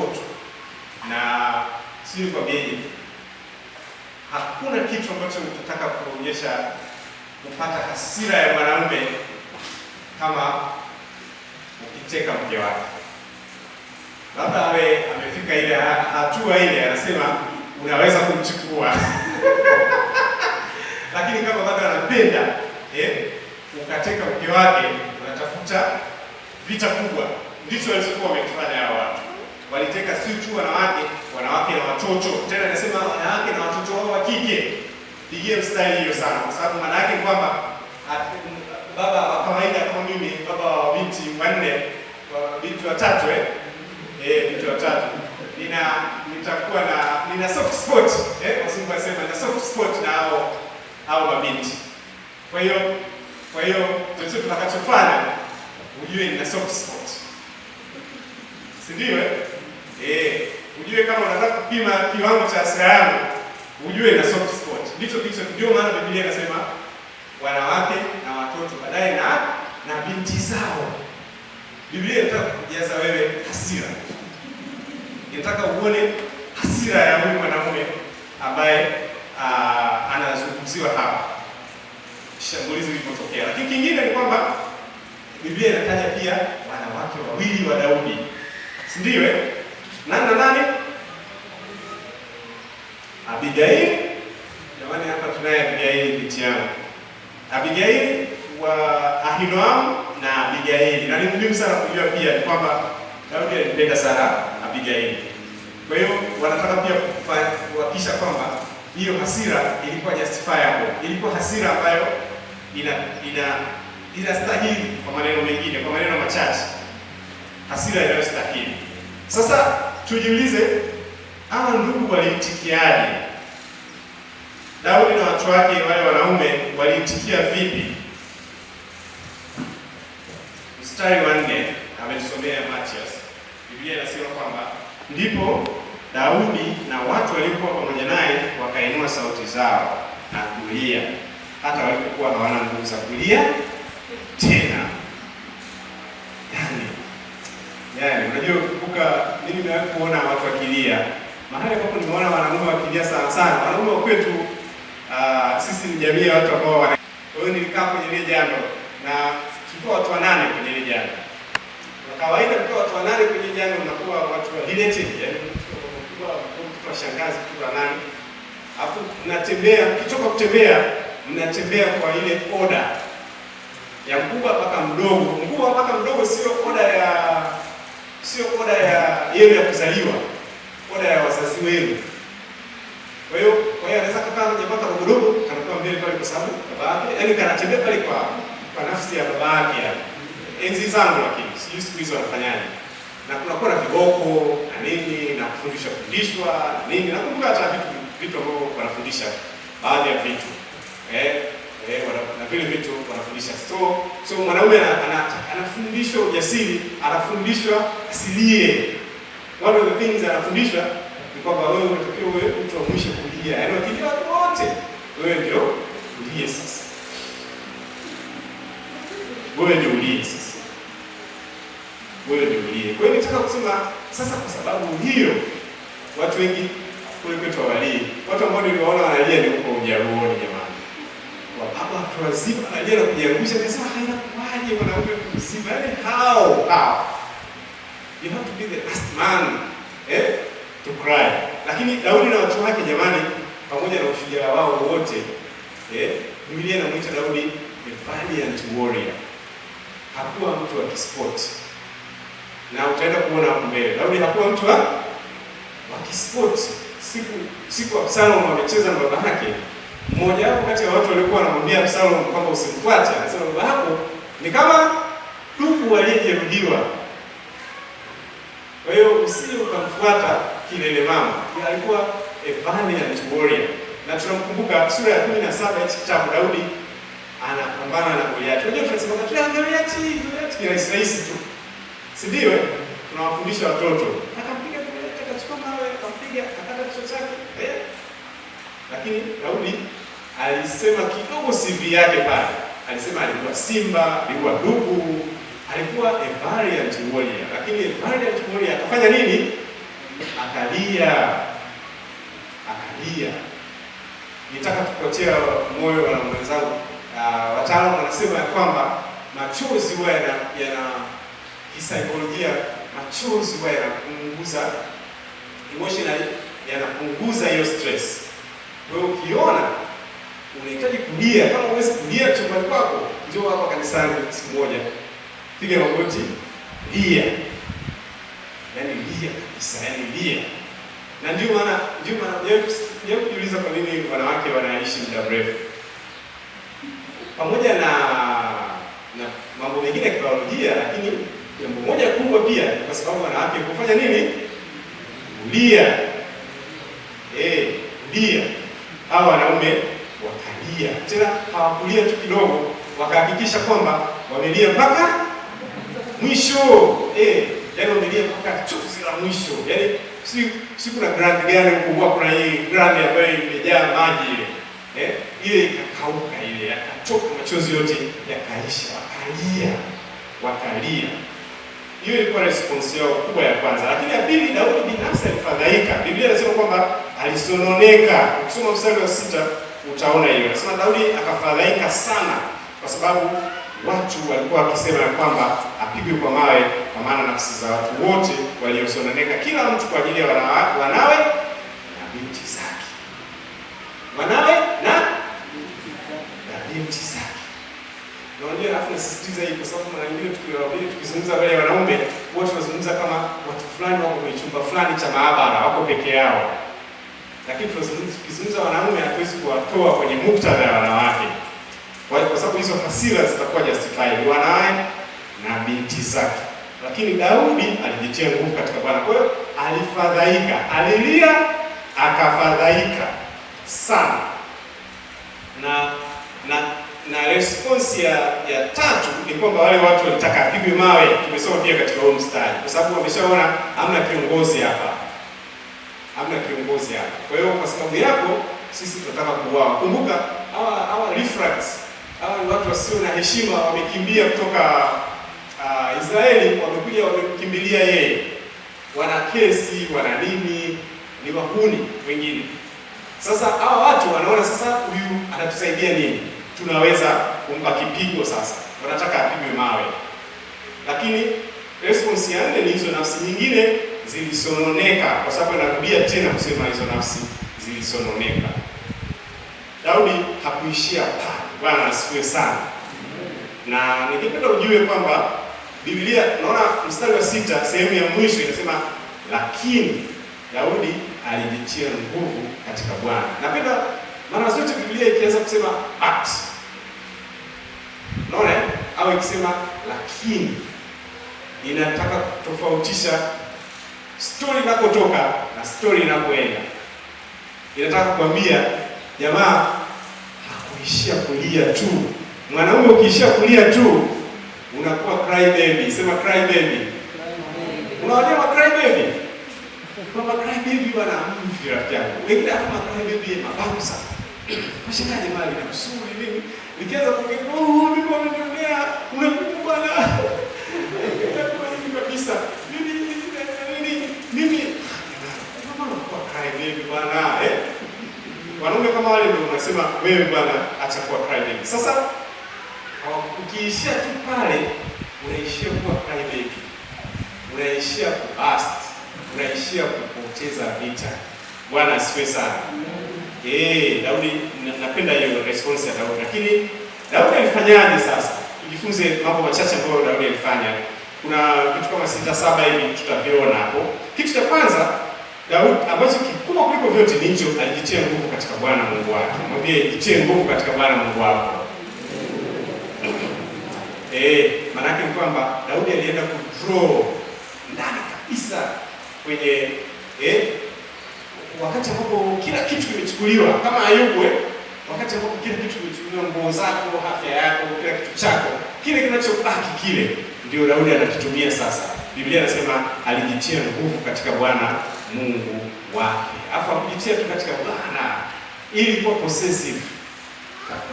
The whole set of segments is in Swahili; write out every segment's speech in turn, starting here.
watoto. Na sio kwa bei, hakuna kitu ambacho utataka kuonyesha kupata hasira ya mwanaume kama ukiteka mke wake. Labda awe amefika ile hatua ile, anasema unaweza kumchukua lakini kama bado anapenda ukateka mke wake, unatafuta vita kubwa. Ndicho walichokuwa wamefanya hao watu. Waliteka si tu wanawake na watoto. Tena anasema wanawake na watoto wao wa kike. Pigie mstari hiyo sana, kwa sababu maana yake kwamba baba wa kawaida kama mimi, baba wa binti wanne, wa binti watatu binti watatu, nina soft spot wasimba wasema na soft spot na hao mabinti. Kwa hiyo chochote tunakachofanya ujue nina soft spot. Si ndio? Ujue kama unataka kupima kiwango cha hasira yangu, ujue na soft spot. Ndio maana Biblia inasema wanawake na watoto, baadaye na binti zao. Biblia inataka kujaza wewe hasira. Inataka uone hasira ya huyu mwanamume ambaye anazungumziwa hapa, shambulizi lilipotokea. Lakini kingine ni kwamba Biblia inataja pia wanawake wawili wa Daudi. Si ndio? Nani na nani? Abigaili. Jamani, hapa tunaye Abigaili binti yangu. Abigaili wa Ahinoam na Abigaili. Na ni muhimu sana kujua pia kwamba Daudi alipenda sana Abigaili. Kwa hiyo wanataka pia kuhakikisha kwamba hiyo hasira ilikuwa justifiable. Ilikuwa hasira ambayo inastahili, kwa maneno mengine, kwa maneno machache, hasira inayostahili. Sasa tujiulize, hawa ndugu waliitikiaje? Daudi na watu wake wale wanaume waliitikia vipi? Mstari wa 4 amesomea Mathias. Biblia inasema kwamba ndipo Daudi na watu waliokuwa pamoja naye wakainua sauti zao na kulia, hata walipokuwa hawana nguvu za kulia tena. Yaani unajua, kumbuka mimi nimewahi kuona watu wakilia. Mahali ambapo nimeona wanaume wakilia sana sana, wanaume wa kwetu, sisi ni jamii ya watu ambao wana. Kwa hiyo nilikaa kwenye ile jando na tulikuwa watu 8 kwenye ile jando. Kwa kawaida tulikuwa watu 8 kwenye jando, unakuwa watu wa related, yaani kwa shangazi kwa nani. Alafu mnatembea, kichoka kutembea, mnatembea kwa ile order ya mkubwa mpaka mdogo. Mkubwa mpaka mdogo sio oda ya yeye ya kuzaliwa, oda ya wazazi wenu. Kwa hiyo anaweza kukaa kwenye mpaka mdogo, kanakuwa mbele pale kwa sababu baba yake, yaani kanatembea pale kwa nafsi ya baba yake. Enzi zangu, lakini sijui siku hizo wanafanyaje. Na kunakuwa na viboko na nini na kufundishwa na nini. Nakumbuka hata vitu ambavyo wanafundisha baadhi ya vitu. Na vile vitu wanafundisha. So mwanaume anafundishwa ujasiri, anafundishwa asilie. One of the things anafundishwa ni kwamba wewe unatakiwa uwe mtu wa mwisho kulia. Yaani wakilia watu wote, wewe ndio ulie sasa. Wewe ndio ulie sasa. Wewe ndio ulie. Kwa hiyo nataka kusema sasa, kwa sababu hiyo watu wengi kule kwetu hawalie. Watu ambao niliwaona wanalia ni huko Ujaruoni jamani. Hapa watu wazima analia na kujiangusha, nasema haina kwaje mwanaume mzima? Yaani how? You have to be the last man to cry. Lakini Daudi na watu wake jamani, pamoja na ushujaa wao wote, Biblia inamuita Daudi a valiant warrior. Hakuwa mtu wa kisport. Na utaenda kuona hapo mbele. Daudi hakuwa mtu wa kisport. Siku Absalom amecheza na baba yake, mmoja wapo kati ya watu walikuwa wanamwambia Absalom kwamba usimfuate, anasema baba yako ni kama dubu aliyejeruhiwa. Kwa hiyo usije ukamfuata kilele mama. Alikuwa a valiant warrior. Na tunamkumbuka sura ya 17 ya kitabu, Daudi anapambana na Goliath. Unajua tunasema Goliath ni rahisi tu. Si ndio? Tunawafundisha watoto. Akampiga Goliath, akachukua mawe, akampiga, akakata kichwa chake. Lakini Daudi alisema kidogo CV yake pale. Alisema alikuwa simba, alikuwa dubu, alikuwa a valiant warrior. Lakini a valiant warrior akafanya nini? akalia. Nitaka kupotea moyo wa mwenzangu. Wataalamu wanasema ya kwamba machozi huwa yana kisaikolojia, machozi huwa yanapunguza emotionally, yanapunguza hiyo stress. Kwa hiyo ukiona unahitaji kulia, kama huwezi kulia chumbani kwako, njoo hapa kanisani siku moja, piga magoti, lia. Yaani lia kabisa, yaani lia. Na ndio maana leo kujiuliza kwa nini wanawake wanaishi muda mrefu. Pamoja na mambo mengine ya biolojia, lakini jambo moja kubwa pia kwa sababu wanawake kufanya nini? Kulia. Kulia. Hawa wanaume wakalia. Tena hawakulia tu kidogo, wakahakikisha kwamba wamelia mpaka mwisho. Yaani wamelia mpaka chozi la mwisho. Yaani si kuna grandi gani kubwa, kuna hii grandi ambayo imejaa maji ile. Ile ikakauka ile, yakatoka machozi yote yakaisha, wakalia. Hiyo ilikuwa response yao kubwa ya kwanza. Lakini ya pili, Daudi binafsi alifadhaika. Biblia inasema kwamba alisononeka. Ukisoma mstari wa 6 utaona hiyo. Nasema Daudi akafadhaika sana kwa sababu watu walikuwa wakisema ya kwamba apigwe kwa mawe, kwa maana nafsi za watu wote waliosononeka, kila mtu kwa ajili ya wanawe na binti zake. Wanawe na binti zake. Na unajua alafu nasisitiza hii kwa sababu mara nyingine tukizungumza wale wanaume, wote tunazungumza kama watu fulani wako kwenye chumba fulani cha maabara, wako peke yao. Lakini tukizungumza wanaume hatuwezi kuwatoa kwenye muktadha ya wanawake. Kwa sababu hizo hasira zitakuwa justified, wanawe na binti zake. Lakini Daudi alijitia nguvu katika Bwana. Kwa hiyo alifadhaika, alilia, akafadhaika sana. Na response ya tatu ni kwamba wale watu walitaka apigwe mawe. Tumesoma pia katika huo mstari, kwa sababu wameshaona hamna kiongozi hapa. Kwa hiyo kwa sababu yako sisi tunataka kuuawa. Kumbuka hawa refracts, hawa ni watu wasio na heshima, wamekimbia kutoka Israeli, wamekuja wamekimbilia yeye. Wana kesi, wana nini, ni wahuni wengine. Sasa hawa watu wanaona sasa huyu anatusaidia nini? Tunaweza kumpa kipigo sasa. Wanataka apigwe mawe. Lakini response ya nne ni hizo nafsi nyingine zilisononeka, kwa sababu anarudia tena kusema hizo nafsi zilisononeka. Daudi hakuishia pale. Bwana asifiwe sana. Na nikipenda ujue kwamba Biblia, naona mstari wa 6 sehemu ya mwisho inasema lakini Daudi alijitia nguvu katika Bwana. Napenda maana zote Biblia ikianza kusema but, naona au ikisema lakini, inataka kutofautisha story inapotoka na story inapoenda. Inataka kukwambia jamaa hakuishia kulia tu. Mwanaume ukiishia kulia tu unakuwa cry baby. Sema cry baby. Unaona cry baby? Kama cry baby bwana mfi rafiki yangu. Wengine kama cry baby mababusa. Mashikaje mali na msuri nini? Nikianza kuongea, mimi nimeonea, unakuja bwana. Ndio kabisa. Mimi kama unakuwa cry baby bwana, wanaume kama wale ndio wanasema wewe bwana acha kuwa cry baby. Sasa ukiishia tu pale unaishia kuwa cry baby. Unaishia kubust, unaishia kupoteza vita. Bwana asifiwe sana. Daudi, napenda hiyo response ya Daudi. Lakini Daudi alifanyaje sasa? Tujifunze mambo machache ambayo Daudi alifanya. Kuna vitu kama 6-7 hivi tutaviona hapo. Kitu cha kwanza, Daudi ambacho kikubwa kuliko vyote ni hicho, alijitia nguvu katika Bwana Mungu wake. Mwambie jitie nguvu katika Bwana Mungu wako. Maana yake ni kwamba Daudi alienda kudraw ndani kabisa kwenye wakati ambapo kila kitu kimechukuliwa, kama Ayubu, wakati ambapo kila kitu kimechukuliwa, nguo zako, afya yako, kila kitu chako, kile kinachobaki kile ndio Daudi anakitumia sasa. Biblia inasema alijitia nguvu katika Bwana Mungu wake. Alafu akujitia tu katika Bwana ili kuwa possessive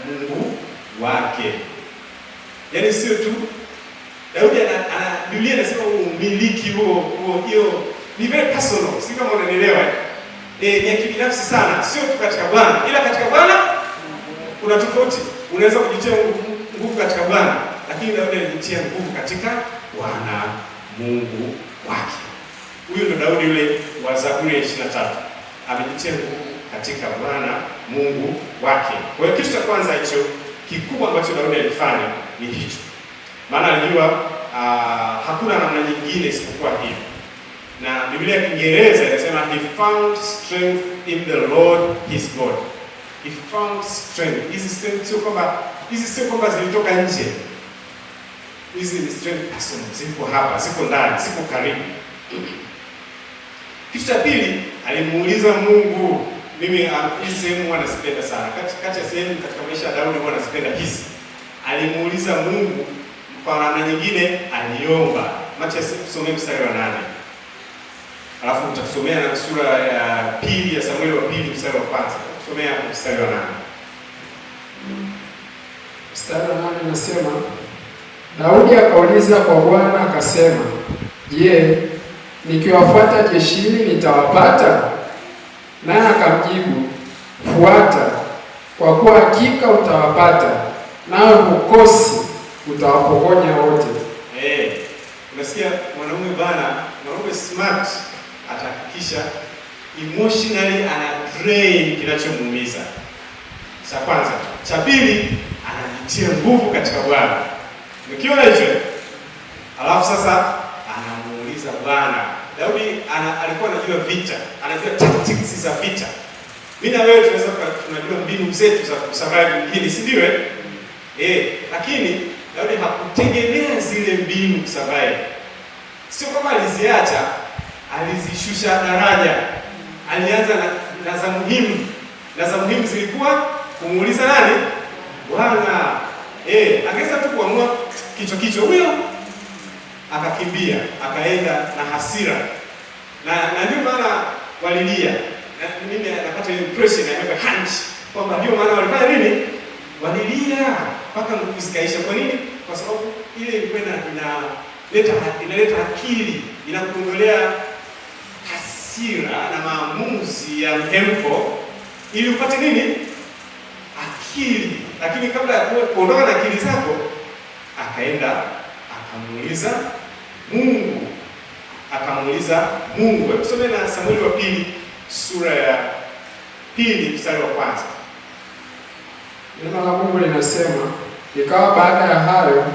Mungu wake. Yaani sio tu Daudi Biblia inasema umiliki huo hiyo ni very personal, si kama unanielewa ni ya kibinafsi sana, sio tu katika Bwana, ila katika Bwana kuna tofauti. Unaweza kujitia nguvu katika Bwana, lakini Daudi alijitia nguvu katika Bwana Mungu wake. Huyo ndo Daudi yule wa Zaburi ya 23, amejitia nguvu katika Bwana Mungu wake. Kwa hiyo kitu cha kwanza hicho kikubwa ambacho Daudi alifanya ni hicho, maana alijua hakuna namna nyingine isipokuwa hiyo. Na Biblia ya Kiingereza inasema he found strength in the Lord his God. He found strength. Hizi sio kwamba zilitoka nje. Hizi ni strength personal, ziko hapa, ziko ndani, ziko karibu. Kitu cha pili, alimuuliza Mungu. Mimi hizi sehemu huwa nazipenda sana. Kati ya sehemu katika maisha ya Daudi huwa nazipenda hizi. Alimuuliza Mungu, kwa namna nyingine aliomba. Mathayo tusomee mstari wa 8. Alafu tutakusomea na sura ya pili ya Samueli wa pili mstari wa 1. Tusomea mstari wa 8. Mstari wa 8 nasema, Daudi akauliza kwa Bwana akasema, je, nikiwafuata jeshini nitawapata? Naye akamjibu, fuata, kwa kuwa hakika utawapata, nawe hukosi utawapokonya wote. Unasikia mwanaume mwanaume smart atahakikisha emotionally ana drain kinachomuumiza. Cha kwanza. Cha pili, anajitia nguvu katika Bwana. Ukiona hicho, alafu sasa anamuuliza Bwana. Daudi alikuwa anajua vita, anajua tactics za vita. Mimi na wewe tunajua mbinu zetu za kusurvive hili, si ndio? Lakini Daudi hakutegemea zile mbinu kusurvive. Sio kama aliziacha, alizishusha daraja. Alianza na za muhimu. Na za muhimu zilikuwa kumuuliza nani? Bwana. Angeweza tu kuamua kichwa huyo akakimbia, akaenda na hasira. Na ndio maana walilia. Na mimi napata impression ya hunch kwamba ndio maana walifanya nini? Walilia mpaka nguvu zikaisha. Kwa nini? Kwa sababu ile ilikuwa inaleta akili, inakuondolea hasira na maamuzi ya mhemko ili upate nini? Akili. Lakini kabla ya kuondoka na akili zako, akaenda akamuuliza Mungu. Hebu tusome na Samueli wa pili sura ya 2 mstari wa 1. Neno la Mungu linasema, ikawa baada ya hayo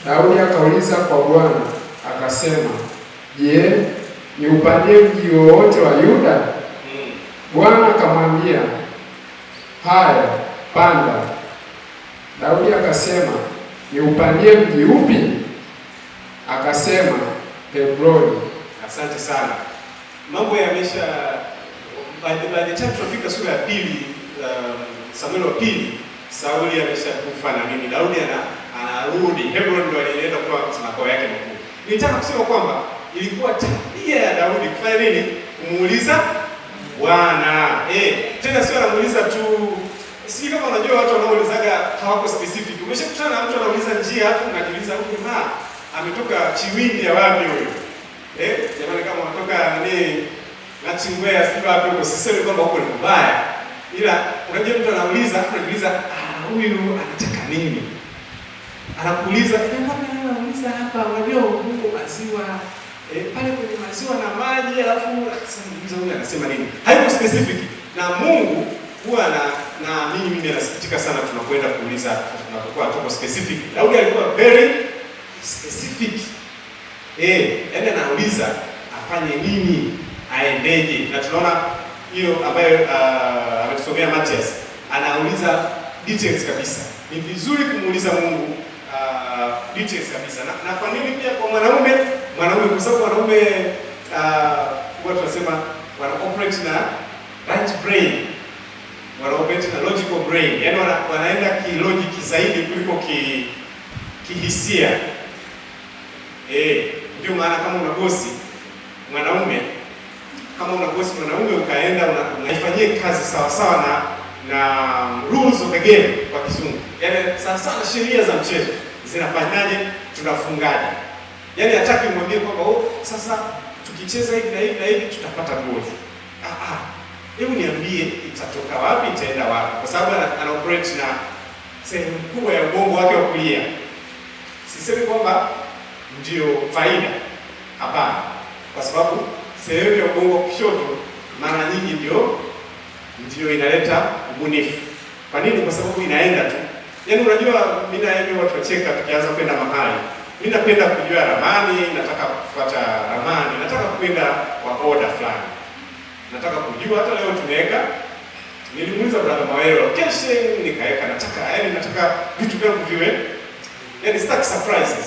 Daudi akauliza kwa Bwana akasema, je, niupandie mji wowote wa Yuda? Bwana akamwambia, haya, panda. Daudi akasema, niupandie mji upi? Akasema, Hebroni. Asante sana. Mambo yamesha by the time tunafika sura ya 2 Samueli wa pili, Sauli ameshakufa na mimi Daudi anarudi. Hebron ndio alienda kwa makao yake makuu. Nilitaka kusema kwamba ilikuwa tabia ya Daudi kufanya nini? Kumuuliza Bwana. Tena sio anamuuliza tu. Si kama unajua watu wanaoulizaga hawako specific. Umeshakutana na mtu anauliza njia afu unajiuliza huyu jamaa ametoka Chiwindi ya wapi huyo? Jamani, kama unatoka na Chingwea sio wapi huko, sisemi kwamba huko ni mbaya. Ila unajua mtu anauliza afu unajiuliza huyu anataka nini? Anakuuliza, mbona anauliza hapa, unajua huko maziwa pale kwenye maziwa na maji, alafu anasema huyu anasema nini? Haiko specific. Na Mungu huwa na mimi nasikitika sana tunapoenda kuuliza, tunapokuwa tuko specific. Daudi alikuwa very specific. Yaani anauliza afanye nini, aendeje. Na tunaona hiyo ambayo ametusomea Mathayo, anauliza details kabisa. Ni vizuri kumuuliza Mungu details kabisa. Na kwa nini pia kwa mwanaume kwa sababu wanaume watu wanasema wana operate na right brain, wana operate na logical brain. Yaani wanaenda kilogic zaidi kuliko kihisia. Ndio maana kama una bosi mwanaume, ukaenda unaifanyia kazi sawa sawa na rules of the game kwa Kizungu. Yaani sawa sawa sheria za mchezo zinafanyaje, tunafungaje. Yaani hataki mwambie kwamba sasa tukicheza hivi na hivi na hivi tutapata goli. Hebu niambie itatoka wapi, itaenda wapi? Kwa sababu ana operate na sehemu kubwa ya ubongo wake wa kulia. Sisemi kwamba ndio faida, hapana, kwa sababu sehemu ya ubongo wa kushoto mara nyingi ndio inaleta ubunifu. Kwa nini? Kwa sababu inaenda tu. Yaani unajua mimi na yeye watu wacheka tukianza kwenda mahali. Mimi napenda kujua ramani, nataka kufuata ramani, nataka kwenda kwa order fulani. Nataka kujua, hata leo tumeweka, nilimuuliza brother Mawelo location, nikaweka nataka vitu vyangu viwe, yaani sitaki surprises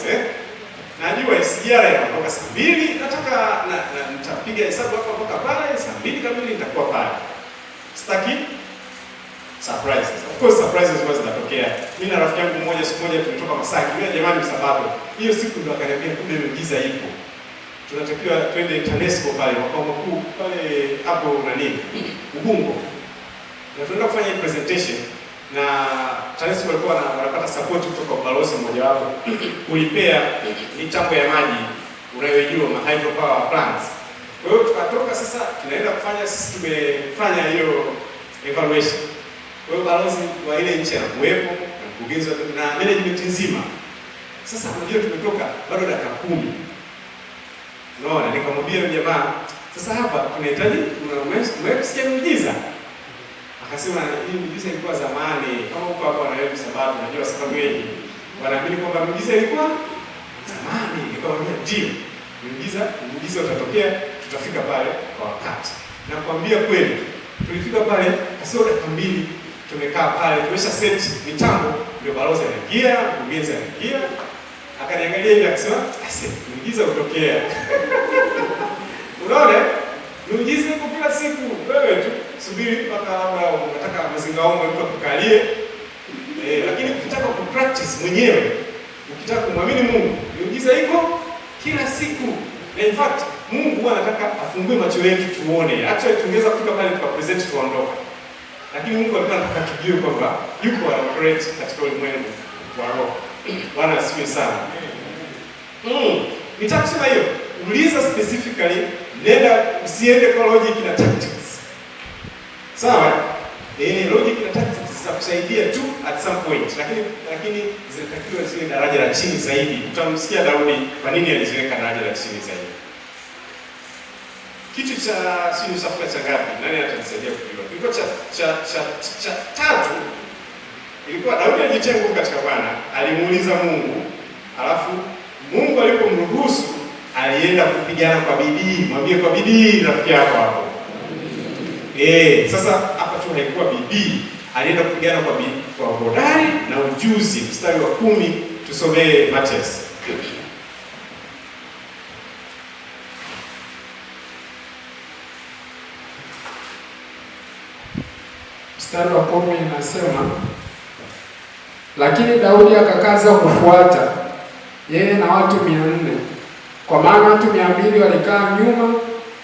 Najua SGR inatoka saa 2, nataka nitapiga hesabu hapa mpaka pale saa 2 kamili nitakuwa pale. Sitaki surprises. Of course surprises huwa zinatokea. Mimi na rafiki yangu mmoja siku moja tulitoka Masaki. Yule jamani msabato. Hiyo siku ndo akaniambia kumbe miujiza ipo. Tunatakiwa twende TANESCO pale makao makuu pale hapo Ubungo. Na tunaenda kufanya presentation na TANESCO walikuwa wanapata support kutoka kwa balozi mmoja wapo kulipea mitambo ya maji unayojua ma hydropower plants. Kwa hiyo tukatoka sasa tunaenda kufanya, sisi tumefanya hiyo evaluation. Kwa hiyo balozi wa ile nchi anakuwepo na mkurugenzi na management nzima. Sasa unajua tumetoka bado dakika 10. Unaona, nikamwambia yule jamaa, sasa hapa tunahitaji umesikia muujiza. Akasema hii muujiza ilikuwa zamani, kama huko hapo na wewe sababu unajua sababu wengi wanaamini kwamba muujiza ilikuwa zamani. Nikamwambia ndio. Muujiza utatokea, tutafika pale kwa wakati. Na kuambia kweli, tulifika pale kasoro dakika 2, tumekaa pale, tumesha set mitambo, ndio balozi anaingia, mkurugenzi anaingia, akaniangalia hivi akasema, muujiza utokea. Unaona? Muujiza uko kila siku, wewe tu subiri mpaka labda unataka mzingaomo mtu akukalie. Lakini ukitaka kupractice mwenyewe, ukitaka kumwamini Mungu, muujiza iko kila siku. Na in fact, Mungu huwa anataka afungue macho yetu tuone. Actually tungeweza kufika pale tukapresent tuondoka. Lakini Mungu alikuwa anataka tujue kwamba yuko ana operate katika ulimwengu wa roho. Bwana asifiwe sana. Nitakusema hiyo. Uliza specifically, nenda usiende kwa logic na tactics. Sawa? Logic na tactics zitakusaidia tu at some point. Lakini zinatakiwa ziwe daraja la chini zaidi. Utamsikia Daudi kwa nini aliziweka daraja la chini zaidi. Kitu cha sio safari cha ngapi? Nani atanisaidia kujua? Kilikuwa cha tatu. Ilikuwa Daudi alijitia nguvu katika Bwana, alimuuliza Mungu, alafu Mungu alipomruhusu alienda kupigana kwa bidii. Mwambie kwa bidii rafiki yako hapo. Sasa hapa tu haikuwa bidii, alienda kupigana kwa bidii, kwa hodari na ujuzi. Mstari wa 10 tusomee Matias. Mstari wa 10 inasema, lakini Daudi akakaza kufuata yeye na watu 400, kwa maana watu 200 walikaa nyuma,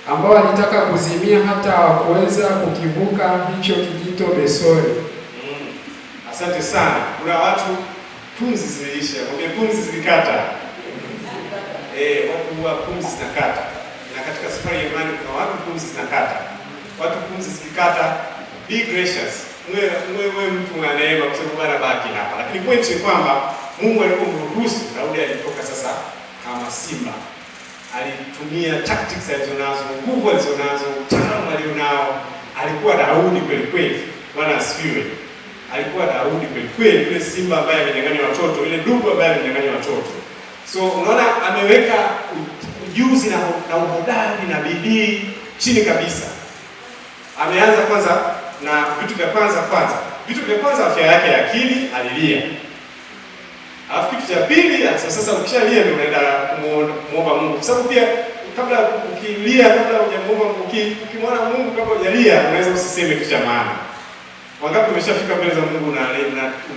ambao walitaka kuzimia hata hawakuweza kukivuka hicho kijito Besori. Asante sana. Kuna watu pumzi zimeisha, mwambie pumzi zilikata. Watu huwa pumzi zinakata. Na katika safari ya imani kuna watu pumzi zinakata. Watu pumzi zikikata, be gracious. Mwe mtu wa neema kwa sababu Bwana baki hapa. Lakini point ni kwamba Mungu alipomruhusu Daudi alitoka sasa kama simba. Alitumia tactics alizonazo, nguvu alizonazo, utaalamu alionao. Alikuwa Daudi kweli kweli. Bwana asifiwe. Alikuwa Daudi kweli kweli, yule simba ambaye amenyang'anya watoto, yule dubu ambaye amenyang'anya watoto. So unaona ameweka ujuzi na uhodari na bidii chini kabisa. Ameanza kwanza na vitu vya kwanza. Vitu vya kwanza, afya yake ya akili, alilia. Alafu kitu cha pili, sasa ukishalia ndio unaenda kumuomba Mungu. Kwa sababu pia kabla ukilia, kabla hujamuomba Mungu, ukimwona Mungu kabla hujalia, unaweza usiseme kitu cha maana. Wangapi umeshafika mbele za Mungu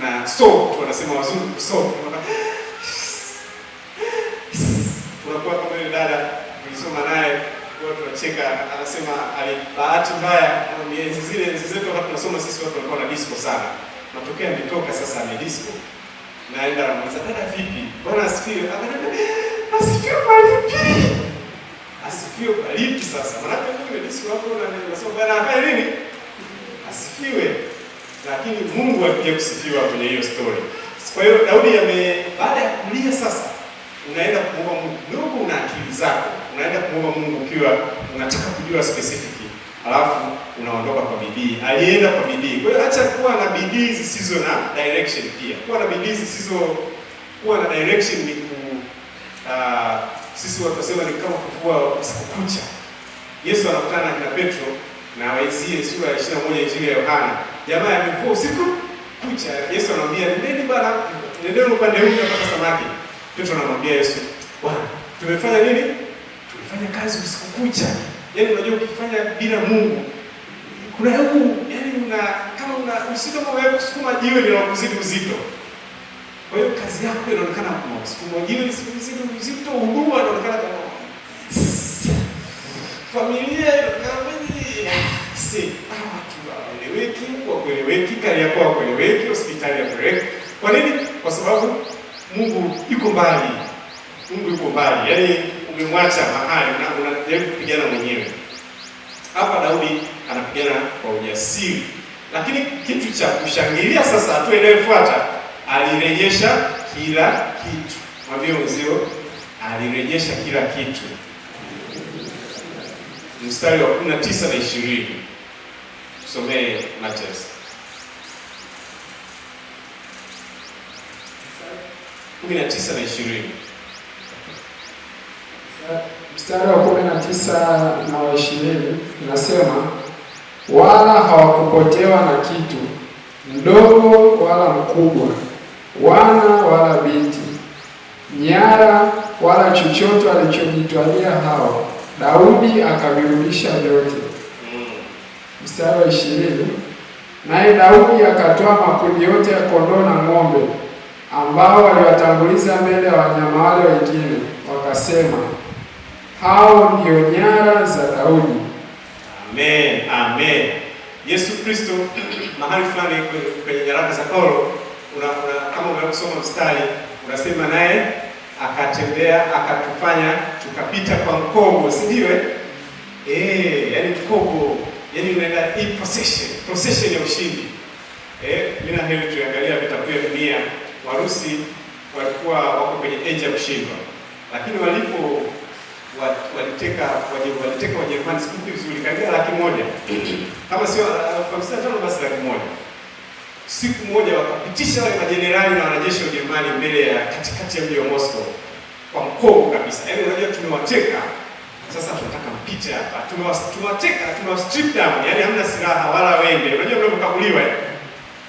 na sob, wanasema wazungu sob. Unakuwa kama yule dada tulisoma naye, watu wanacheka, anasema bahati mbaya miezi zetu wakati tunasoma sisi watu walikuwa na disco sana. Matokeo yametoka sasa disco. Naenda na mwanza, dada vipi? Bwana asifiwe. Akaniambia, asifiwe malipi. Asifiwe kwa lipi sasa? Maana Mungu ndisi wako na nasema Bwana afanye nini? Asifiwe. Lakini Mungu alikuja kusifiwa kwenye hiyo story. Kwa hiyo Daudi baada ya kulia sasa unaenda kuomba Mungu. Ndugu, una akili zako. Unaenda kuomba Mungu ukiwa unataka kujua specific. Alafu unaondoka kwa bidii. Alienda kwa bidii. Kwa hiyo acha kuwa na bidii zisizo na direction pia. Kuwa na bidii kuwa na direction ni sisi watu wasema ni kama kufua usiku kucha. Yesu anakutana na Petro na waizie sura ya 21 Injili ya Yohana. Jamaa amefua usiku kucha. Yesu anamwambia, "Nendeni bwana, nendeni upande huu mpaka samaki." Petro anamwambia Yesu, "Bwana, tumefanya nini? Tumefanya kazi usiku kucha." Yaani unajua ukifanya bila Mungu kuna yaani kama usito kama wewe kusukuma jiwe linakuzidi uzito. Kwa hiyo kazi yako inaonekana kama kusukuma jiwe lisizidi uzito, huduma inaonekana kama familia kama watu waeleweki, kueleweki, kari yako kueleweki, hospitali ya kueleweki. Kwa nini? Kwa sababu Mungu yuko mbali. Mungu yuko mbali. Yaani umemwacha mahali na unajaribu kupigana mwenyewe. Hapa Daudi anapigana kwa ujasiri. Lakini kitu cha kushangilia sasa, hatua inayofuata, alirejesha kila kitu. Mwambie mzio, alirejesha kila kitu. Mstari wa 19 na 20. Tusomee Mathayo 19 na 20. Mstari wa 19 na 20 nasema, wala hawakupotewa na kitu, mdogo wala mkubwa, wana wala binti, nyara wala chochote alichojitwalia hao, Daudi akavirudisha vyote. Mstari wa 20, naye Daudi akatoa makundi yote ya kondoo na ng'ombe ambao waliwatanguliza mbele ya wanyama wale wengine, wakasema, hao ndio nyara za Daudi. Amen, amen. Yesu Kristo mahali fulani kwenye nyaraka za Paulo kama unasoma mstari unasema naye akatembea akatufanya tukapita kwa mkogo, si ndio? Yaani mkogo, yaani unaenda hii procession ya ushindi. Mimi na heri tuangalia vitabu vya dunia, Warusi walikuwa wako kwenye age ya kushindwa. Lakini waliteka Wajerumani siku vizuri karibia 100,000. Kama sio 55 basi 100,000. Siku moja wakapitisha wale majenerali na wanajeshi wa Ujerumani mbele ya katikati ya mji wa Moscow kwa mkogo kabisa. Yaani unajua tumewateka. Sasa tunataka mpite hapa. Tumewateka, tumewastrip down. Yaani hamna silaha wala wembe. Unajua mnapokabuliwa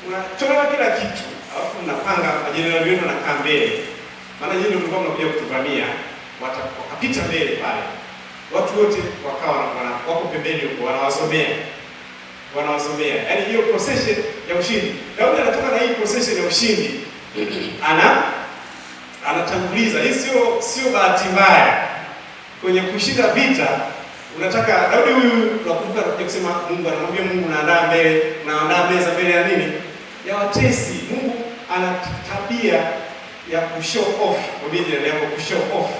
unatoa kila kitu. Alafu mnapanga majenerali wenu wanakaa mbele. Maana nyinyi ndio mlikuwa mnakuja kutuvamia. Wakapita mbele pale. Watu wote wakawa wako pembeni huko wanawasomea. Yaani hiyo procession ya ushindi. Daudi anatoka na hii procession ya ushindi. Anatanguliza. Hii sio bahati mbaya. Kwenye kushinda vita unataka Daudi huyu nakumbuka kusema Mungu anamwambia Mungu unaandaa meza mbele ya nini? Ya watesi. Mungu ana tabia ya kushow off. Obedience ndio kushow off.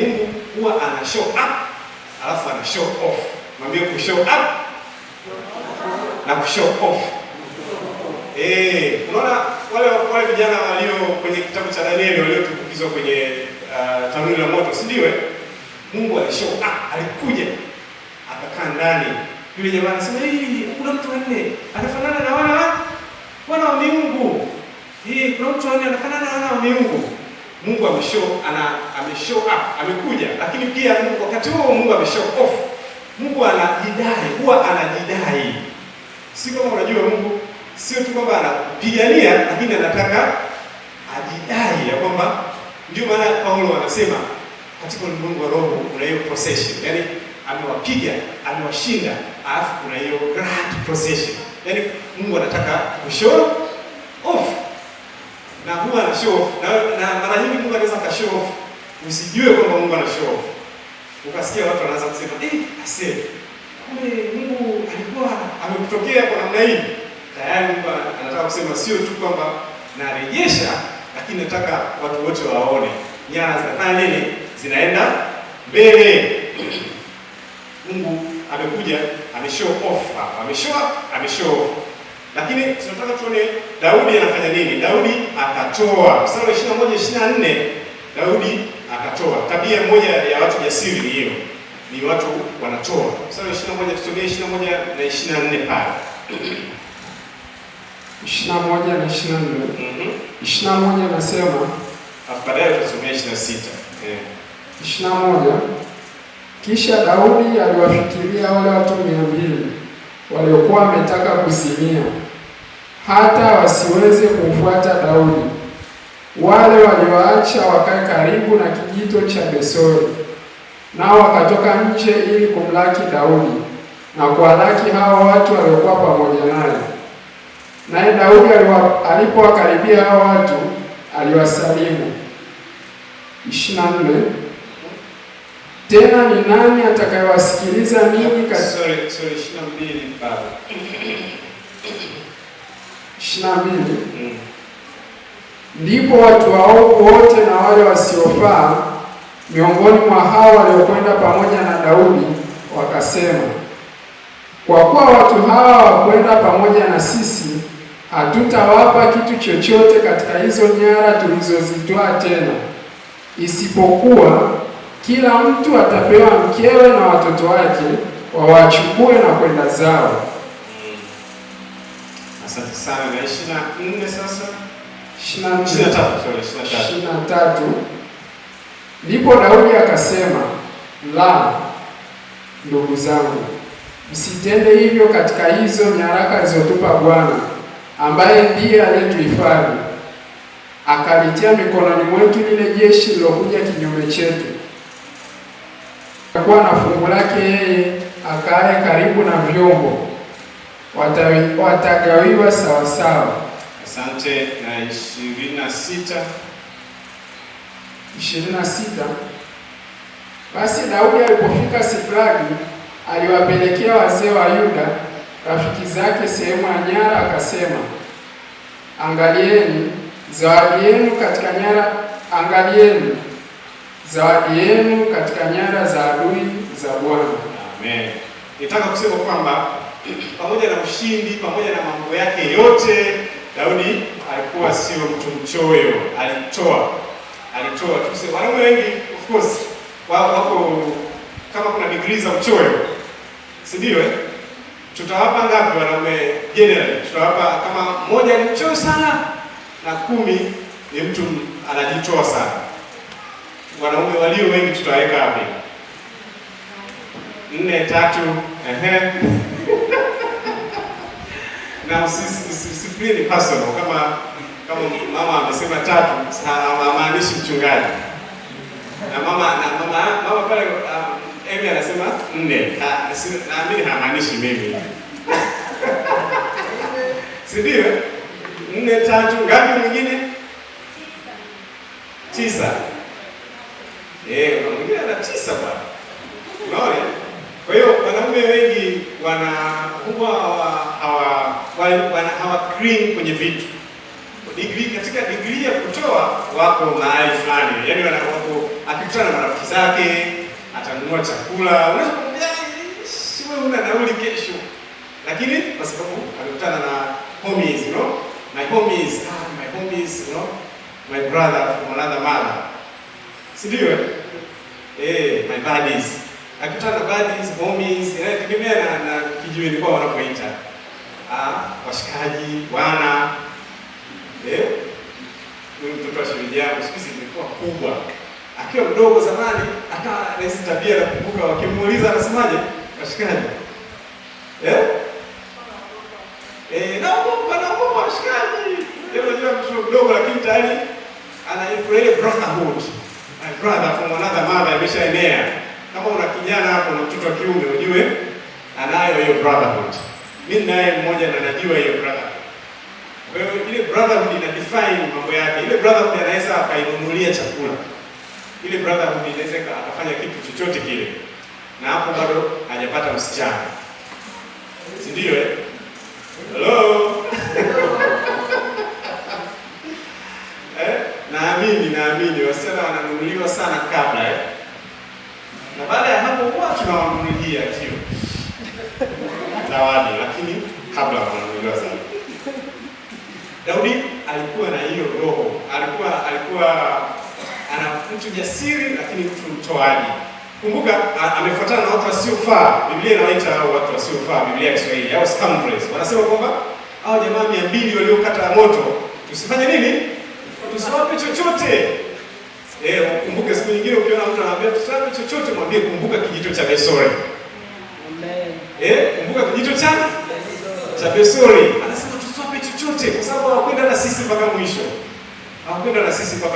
Mungu huwa ana show up, alafu ana show off. Mwambie kushow up na kushow off. Unaona wale vijana walio kwenye kitabu cha Danieli waliotukizwa kwenye tanuru la moto, si ndio? Mungu alishow up, alikuja akakaa ndani. Yule jamaa anasema, kuna mtu wanne anafanana na wana wa miungu. Kuna mtu wanne anafanana na wana wa miungu. Mungu ameshow up, amekuja, lakini pia wakati huo Mungu ameshow off. Mungu huwa anajidai. Si kama unajua Mungu sio tu kwamba anapigania, lakini anataka ajidai ya kwamba, ndio maana Paulo anasema katika ulimwengu wa roho kuna hiyo procession. Yaani amewapiga, amewashinda, alafu kuna hiyo grand procession. Yaani Mungu anataka kushow off. Na huwa ana show off. Na mara nyingi Mungu anaweza ka show off usijue kwamba Mungu ana show off. Ukasikia watu wanaanza kusema, kumbe Mungu alikuwa amekutokea kwa namna hii. Tayari Mungu anataka kusema sio tu kwamba narejesha, lakini nataka watu wote waone nyara zinafanya nini? Zinaenda mbele. Mungu amekuja ameshow off hapa, ameshow off. Lakini tunataka tuone Daudi anafanya nini. Daudi akatoa, mstari wa 21-24, Daudi akatoa. Tabia moja ya watu jasiri ni hiyo, ni watu wanatoa. Mstari wa 21, tusomee 21 na 24 pale. 21 na 24. 21 nasema, baadaye tutasomea 26. 21. Kisha Daudi aliwafikiria wale watu 200 waliokuwa wametaka kuzimia, hata wasiweze kumfuata Daudi, wale walioacha wakae karibu na kijito cha Besori. Nao wakatoka nje ili kumlaki Daudi na kuwalaki hao watu waliokuwa pamoja naye. Naye Daudi alipowakaribia hao watu aliwasalimu. 24. Tena ni nani atakayewasikiliza ninyi sorry 22 baba. 22. Ndipo watu waovu wote na wale wasiofaa miongoni mwa hao waliokwenda pamoja na Daudi wakasema, kwa kuwa watu hawa wakwenda pamoja na sisi, hatutawapa kitu chochote katika hizo nyara tulizozitoa tena, isipokuwa kila mtu atapewa mkewe na watoto wake, wawachukue na kwenda zao. Asante sana. Na 24 sasa. 23. Ndipo Daudi akasema, la, ndugu zangu, msitende hivyo katika hizo nyaraka alizotupa Bwana, ambaye ndiye aliyetuhifadhi, akalitia mikononi mwetu lile jeshi lilokuja kinyume chetu. Atakuwa na fungu lake yeye akae karibu na vyombo, watagawiwa sawa sawa. Asante. Na 26. 26. Basi Daudi alipofika Siklagi, aliwapelekea wazee wa Yuda rafiki zake sehemu ya nyara, akasema, angalieni zawadi yenu katika nyara za adui za Bwana. Amen. Nitaka kusema kwamba pamoja na ushindi, pamoja na mambo yake yote, Daudi alikuwa sio mtu mchoyo. Alitoa. Tuseme wanaume wengi of course wako kama kuna degree za uchoyo, si ndio? Tutawapa ngapi wanaume generally? Tutawapa kama moja ni mchoyo sana na 10 ni mtu anajitoa sana. Wanaume walio wengi tutaweka wapi? 4, 3. Na usifiri ni personal. Kama mama amesema 3, hamaanishi mchungaji. Na mama pale Emi anasema 4. Naamini hamaanishi mimi. Si ndio? 4, 3, ngapi mwingine? 9. Mwingine ana 9 bwana. Unaona? Kwa hiyo wanaume wengi hawa clean kwenye vitu. Katika degree ya kutoa wako mahali fulani. Yaani wako akikutana na marafiki zake, atanunua chakula. Unaweza kumwambia, "Wewe una nauli kesho." Lakini kwa sababu alikutana na homies, you know? My homies, you know? My brother from another mother. Si ndio? My buddies. Akutana na buddies, homies, inategemea na kijiweni kwa wanapoita. Washikaji, bwana. Mtoto wa shemeji yangu siku hizi ilikuwa kubwa. Akiwa mdogo zamani, akawa na hizo tabia na kukumbuka wakimuuliza anasemaje? Washikaji. Naogopa washikaji. Unajua mtoto mdogo lakini tayari anaifurahia brotherhood. My brother from another mother ameshaenea. Kama una kijana hapo na mtoto wa kiume ujue anayo hiyo brotherhood. Mimi naye mmoja na najua hiyo brotherhood. Kwa hiyo ile brotherhood ina define mambo yake. Ile brotherhood anaweza akainunulia chakula. Ile brotherhood inaweza akafanya kitu chochote kile. Na hapo bado hajapata msichana. Si ndio Hello. Naamini wasichana wananunuliwa sana kabla Na baada ya hapo huwa tunawanunulia hiyo zawadi, lakini kabla wananunuliwa zawadi. Daudi alikuwa na hiyo roho, alikuwa ana mtu jasiri, lakini mtu mtoaji. Kumbuka amefuatana na watu wasiofaa. Biblia inawaita watu wasiofaa, Biblia ya Kiswahili au scoundrels. Wanasema kwamba hao jamaa 200 waliokata moto, tusifanye nini? Tusiwape chochote. Kumbuka siku nyingine ukiona mtu anaambia tusiwape chochote, mwambie kumbuka kijito cha Besori. Amen. Kumbuka kijito cha Besori. Anasema tusiwape chochote kwa sababu hawakwenda na sisi mpaka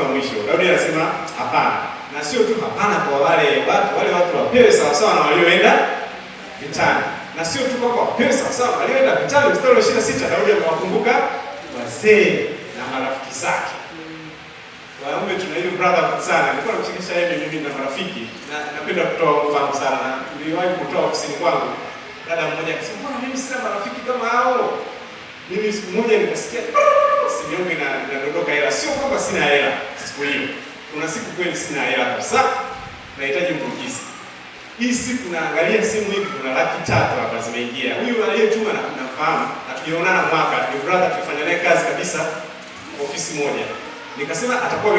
mwisho. Daudi anasema hapana. Na sio tu hapana kwa wale watu wapewe sawa sawa na walioenda vitani. Na sio tu kwa wapewe sawa sawa walioenda vitani. Mstari wa 26 Daudi anawakumbuka wazee na marafiki zake. Wanaume tuna hiyo brother sana. Nilikuwa namchekesha yeye mimi na marafiki. Na napenda kutoa mfano sana. Niliwahi kutoa ofisini kwangu. Dada mmoja akasema, "Mbona mimi sina marafiki kama hao?" Mimi siku moja nikasikia simu yangu inadondoka hela. Sio kwamba sina hela siku hiyo. Kuna siku kweli sina hela kabisa. Nahitaji mrudishe. Hii siku naangalia simu hivi kuna 300,000 hapa zimeingia. Huyu aliyetuma namfahamu. Hatujaonana mwaka. Ni brother tulifanya naye kazi kabisa ofisi moja. Nikasema atakuwa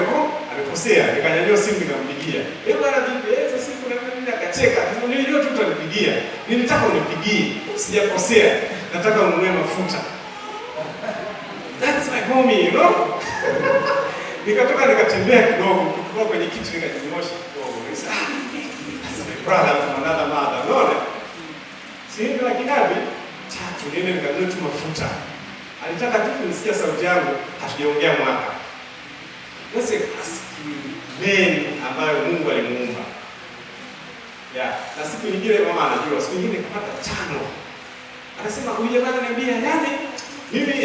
amekosea. Nikanyanyua simu nikampigia. Bwana vipi? Sasa siku na mimi akacheka. Nilijua tu utanipigia. Nilitaka unipigie. Sijakosea. Nataka ununue mafuta. That's my homie, you know? Nikatoka nikatembea kidogo, kutoka kwenye kiti nikajinyoosha kidogo. That's my brother from another mother. Unaona? Sisi na kinabi tatu nene nikanunua tu mafuta. Alitaka tu kunisikia sauti yangu, hatujaongea mwaka. Nasi men ambayo Mungu alimuumba. Na siku nyingine mama anajua, siku nyingine kapata 5. Anasema huyu jamaa ananiambia nani? Mimi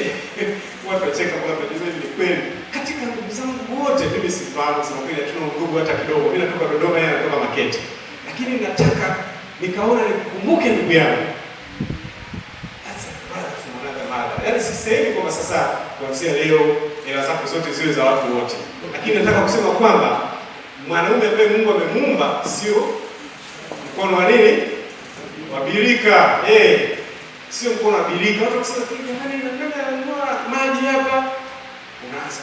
watu wacheka kwa tatizo hili ni kweli. Katika ndugu zangu wote mimi sifahamu sana kweli, hatuna ndugu hata kidogo. Mimi natoka Dodoma, yeye anatoka Makete. Lakini nataka nikaona nikumbuke ndugu yangu. That's a brother from another mother. Yaani sisemi kwamba sasa kuanzia leo hela zako zote ziwe za watu wote. Lakini nataka kusema kwamba mwanaume ambaye Mungu amemuumba sio mkono wa nini? Wa birika. Sio mkono wa birika. Watu kusema jamani nataka kununua maji hapa. Unaanza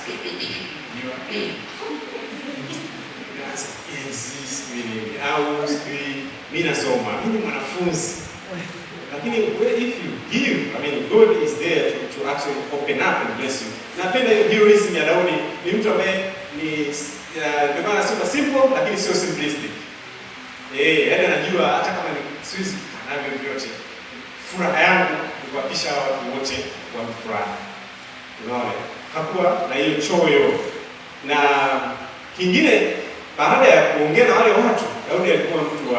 mimi nasoma, mimi ni mwanafunzi. Lakini if you give, God is there to actually open up and bless you. Napenda hiyo heroism ya Daudi. Ni mtu ambaye ndio maana sio simple lakini sio simplistic. Yaani anajua hata kama ni siwezi kanavyo vyote. Furaha yangu ni kuhakikisha watu wote wamefurahi. Unaona? Hakuwa na hiyo choyo. Na kingine baada ya kuongea na wale watu, Daudi alikuwa mtu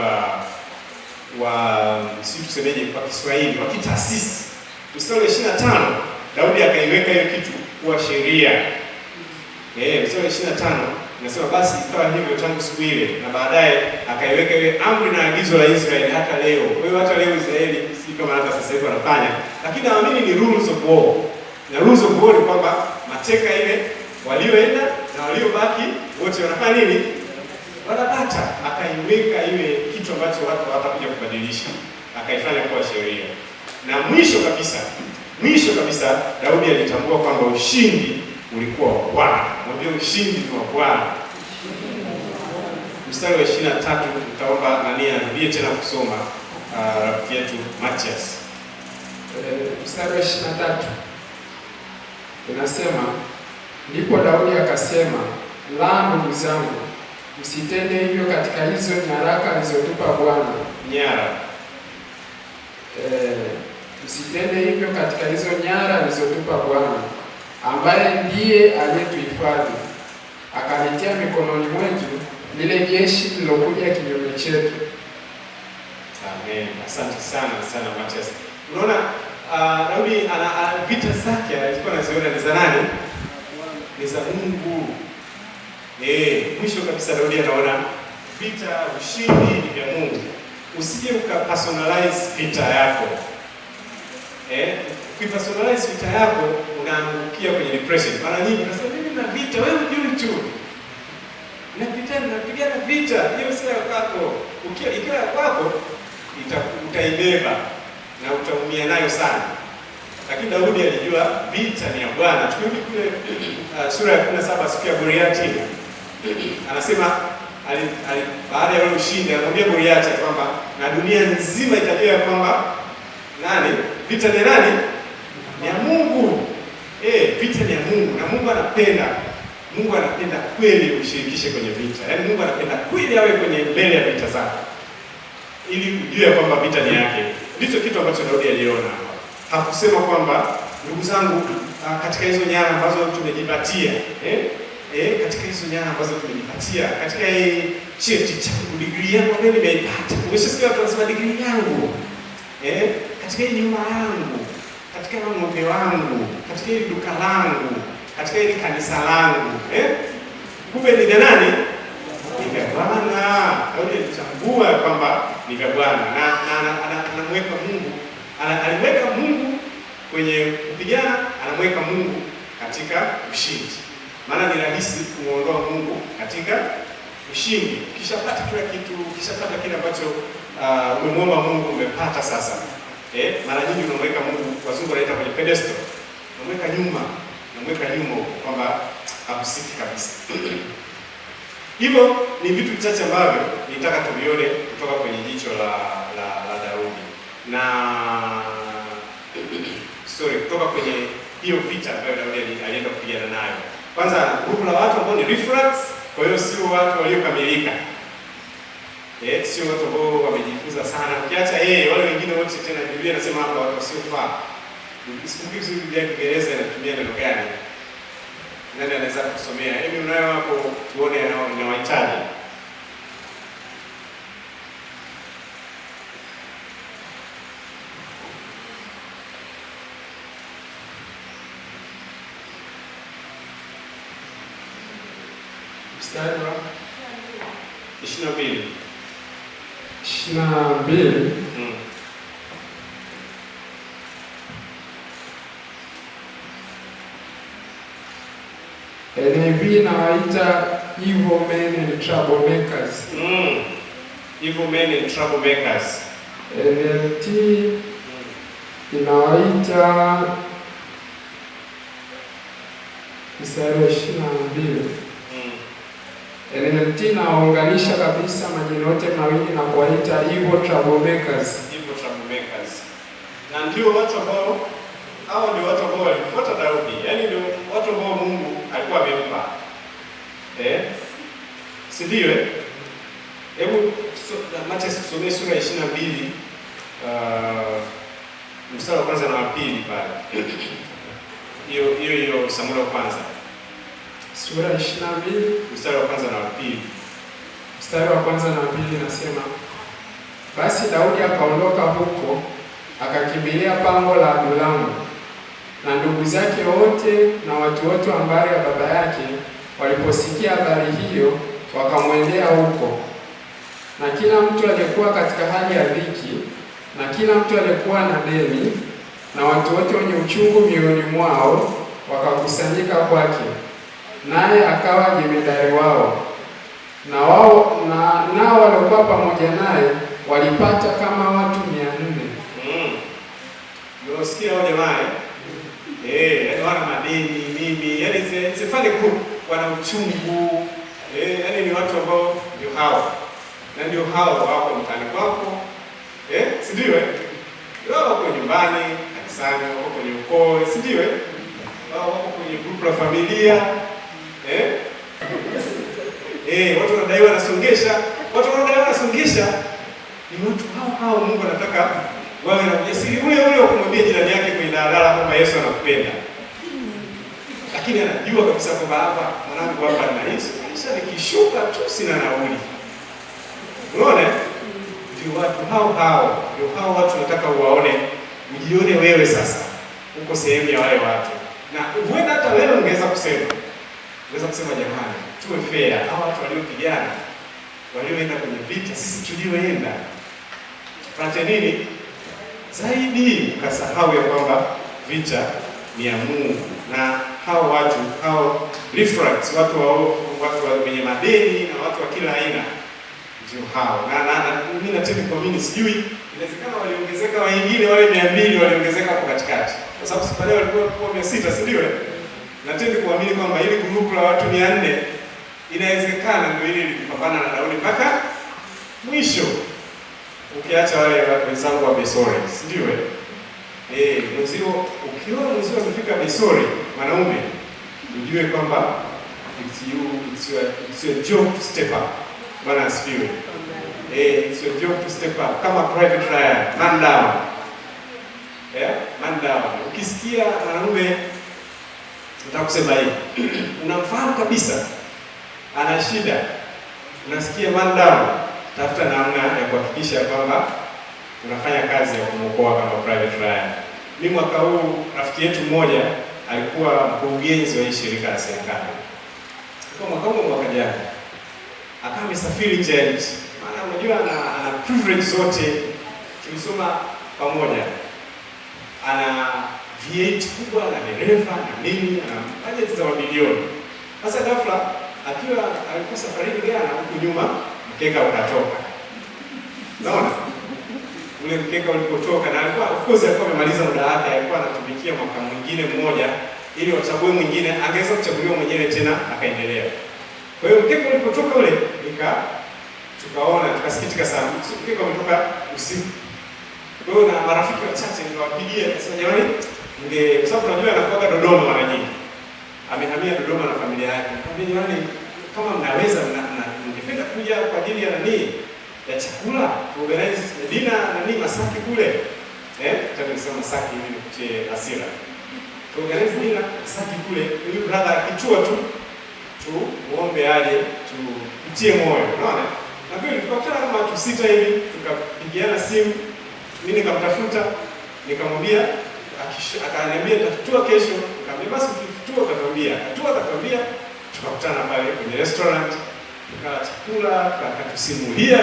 si tusemeje kwa Kiswahili, wa kitaasisi. Mstari wa 25, Daudi akaiweka hiyo kitu kuwa sheria. Mstari wa 25 inasema basi ikawa hivyo tangu siku ile, na baadaye akaiweka ile amri na agizo la Israeli hata leo. Kwa hiyo hata leo Israeli si kama hata sasa hivi wanafanya, lakini naamini ni rules of war. Na rules of war ni kwamba mateka ile walioenda na waliobaki wote wanafanya nini? Wanapata. Akaiweka iwe kitu ambacho watu hawatakuja kubadilisha. Akaifanya kuwa sheria. Na mwisho kabisa Daudi alitambua kwamba ushindi ulikuwa wa Bwana. Mwambie ushindi ni wa Bwana. Mstari wa 23 tutaomba nani arudie tena kusoma rafiki yetu Matias. Mstari wa 23 unasema, ndipo Daudi akasema, la ndugu zangu, msitende hivyo katika hizo nyaraka alizotupa Bwana. Msitende hivyo katika hizo nyara alizotupa Bwana, ambaye ndiye aliyetuhifadhi, akalitia mikononi mwetu lile jeshi lilokuja kinyume chetu. Amen. Asante sana Matias. Unaona Daudi ana vita zake alikuwa anaziona ni za nani? Ni za Mungu. Mwisho kabisa Daudi anaona vita, ushindi ni vya Mungu. Usije ukapersonalize vita yako. Ukipersonalize vita yako unaangukia kwenye depression. Mara nyingi unasema mimi na vita, wewe hujui tu. napigana vita. Hiyo si ya kwako. Ikiwa ya kwako utaibeba na utaumia nayo sana. Lakini Daudi alijua vita ni ya Bwana. Tukirudi kule sura ya 17 siku ya Goliathi, anasema baada ya ule ushindi anamwambia Goliathi kwamba na dunia nzima itajua kwamba vita ni nani? Ni ya Mungu. Vita ni ya Mungu na Mungu anapenda kweli ushirikishe kwenye vita. Yaani Mungu anapenda kweli awe kwenye mbele ya vita zako, ili ujue kwamba vita ni yake. Ndicho kitu ambacho Daudi aliona. Hakusema kwamba ndugu zangu, katika hizo nyara ambazo tumejipatia, katika hizo nyara ambazo tumejipatia, katika hii cheti changu, degree yangu ambayo nimeipata. Umeshasikia watu wanasema degree yangu, katika hii nyumba yangu, katika ng'ombe wangu, katika hii duka langu, katika hili kanisa langu, kumbe ni nani? Ni Bwana. Daudi alichambua kwamba ni Bwana na anamweka Mungu, alimweka Mungu kwenye kupigana, anamweka Mungu katika ushindi. Maana ni rahisi kumuondoa Mungu katika ushindi. Ukishapata kila kitu, ukishapata kile ambacho umemwomba Mungu, umepata sasa. Mara nyingi unamweka Mungu, wazungu wanaita kwenye pedestal. Unamweka nyuma kwamba hakusiki kabisa. Hivyo ni vitu vichache ambavyo nitaka tuvione kutoka kwenye jicho la Daudi. Na kutoka kwenye hiyo vita ambayo Daudi alienda kupigana nayo. Kwanza grupu la watu ambao ni refracts, kwa hiyo sio watu waliokamilika. Sio watu ambao wamejifunza sana. Ukiacha wale wengine wote, tena Biblia inasema hapa watu wasiofaa. Sikumbuki Biblia ya Kiingereza inatumia neno gani. Nani anaweza kusomea? Hebu unayo hapo tuone na wahitaji. Mstari wa 22. NIV inawaita evil men and troublemakers. Evil men and troublemakers. NLT inawaita mstari wa 22. NLT inaunganisha kabisa majina yote mawili na kuwaita evil troublemakers. Evil troublemakers. Na ndio watu ambao ndio watu ambao walifuata Daudi. Yaani ndio watu ambao Mungu alikuwa amempa. Si ndio? Hebu Mathayo tusomee sura ya 22 mstari wa kwanza na wa pili pale. Hiyo Samueli wa kwanza. Sura ya 22 mstari wa kwanza na wa pili. Mstari wa kwanza na wa pili nasema, basi Daudi akaondoka huko akakimbilia pango la Adulamu, na ndugu zake wote na watu wote wa mbari ya baba yake waliposikia habari hiyo wakamwendea huko. Na kila mtu aliyekuwa katika hali ya dhiki, na kila mtu aliyekuwa na deni, na watu wote wenye uchungu mioyoni mwao wakakusanyika kwake, naye akawa jemedari wao. Nao waliokuwa pamoja naye walipata kama watu 400. Unasikia hao jamaa wana madeni mimi, yaani sifanye wana uchungu, yaani ni watu ambao ndio hao. Na ndio hao wako mtaani kwako. Si ndio? Wako nyumbani, kanisani, wako kwenye ukoo, si ndio? Wako kwenye grupu la familia. Watu wanadaiwa wanasongesha. Watu wanadaiwa wanasongesha. Ni watu hao Mungu anataka wawe na ujasiri ule wa kumwambia jirani yake kwenye daladala kwamba Yesu anakupenda. Lakini anajua kabisa kwamba hapa mwanangu hapa na Yesu, kisha nikishuka tu sina nauli. Unaona? Ndio watu hao watu nataka uwaone, ujione wewe sasa uko sehemu ya wale watu. Na huenda hata wewe ungeweza kusema jamani, tuwe fair. Hao watu waliopigana, walioenda kwenye vita, sisi tulioenda pate nini zaidi? Ukasahau ya kwamba vita ni ya Mungu na hao watu hao refracts, watu wenye madeni na watu wa kila aina, ndio hao. Na mimi natendi kwa mimi sijui, inawezekana waliongezeka wengine wale 200 waliongezeka hapo katikati, kwa sababu siku leo walikuwa 600, si ndio? Natendi kuamini kwamba ili grupu la watu 400 inawezekana ndio ili likapambana na Daudi mpaka mwisho, ukiacha wale wenzangu wa Besori, si ndio? Mzio, ukiona mzio amefika Besori, wanaume ujue kwamba it's your job to step up. Bwana asifiwe. It's your job to step up kama private trial, man down. Man down. Ukisikia wanaume nitakusema hivi, unamfahamu kabisa ana shida, unasikia man down, tafuta namna ya kuhakikisha kwamba unafanya kazi ya kumwokoa kama private trial. Mimi mwaka huu rafiki yetu mmoja alikuwa mkurugenzi wa hii shirika la serikali. Kwa mwaka jana akawa amesafiri nje ya nchi. Maana unajua ana privilege zote. Tulisoma pamoja. Ana V8 kubwa na dereva na nini, ana budget za mabilioni. Sasa ghafla alikuwa safarini Ghana, huku nyuma mkeka ukatoka. Unaona? Ule mkeka ulipotoka, na alikuwa of course alikuwa amemaliza muda wake, alikuwa anatumikia mwaka mwingine mmoja ili wachague mwingine, angeweza kuchaguliwa mwenyewe tena akaendelea. Kwa hiyo mkeka ulipotoka ule tukaona tukasikitika sana. Mkeka umetoka usiku. Kwa hiyo na marafiki wachache niliwapigia nikasema jamani, kwa sababu tunajua anakuwa Dodoma mara nyingi. Amehamia Dodoma na familia yake. Nikamwambia jamani, kama mnaweza mngependa kuja kwa ajili ya ya chakula, organize dinner Masaki kule. Nataka nisema Masaki hivi nikutie hasira. Organize dinner Masaki kule, huyu brother akitua tu muombe aje tupitie moyo, unaona? Na pia tukakutana kama watu 6 hivi, tukapigiana simu, mimi nikamtafuta, nikamwambia, akaniambia tutatua kesho. Nikamwambia basi ukitua atatuambia, tukakutana pale kwenye restaurant, tukala chakula, akatusimulia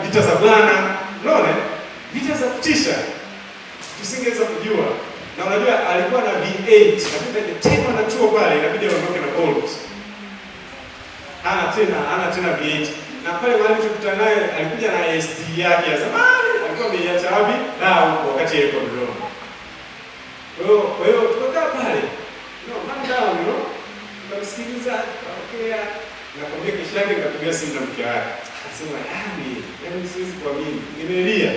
vita za Bwana, unaona? Vita za kutisha. Tusingeweza kujua. Na unajua alikuwa na V8, lakini tena anatua pale inabidi aondoke na Bolt. Ana tena V8. Na pale mahali tukutana naye alikuja na ST yake ya zamani, alikuwa ameiacha wapi? Huko wakati yuko Dodoma. Kwa hiyo tukakaa pale. Man down, tukamsikiliza, tukaongea, na kwa hiyo kesho yake nikapigia simu na mke wake. Akasema, yaani siwezi kuamini. Nimelia.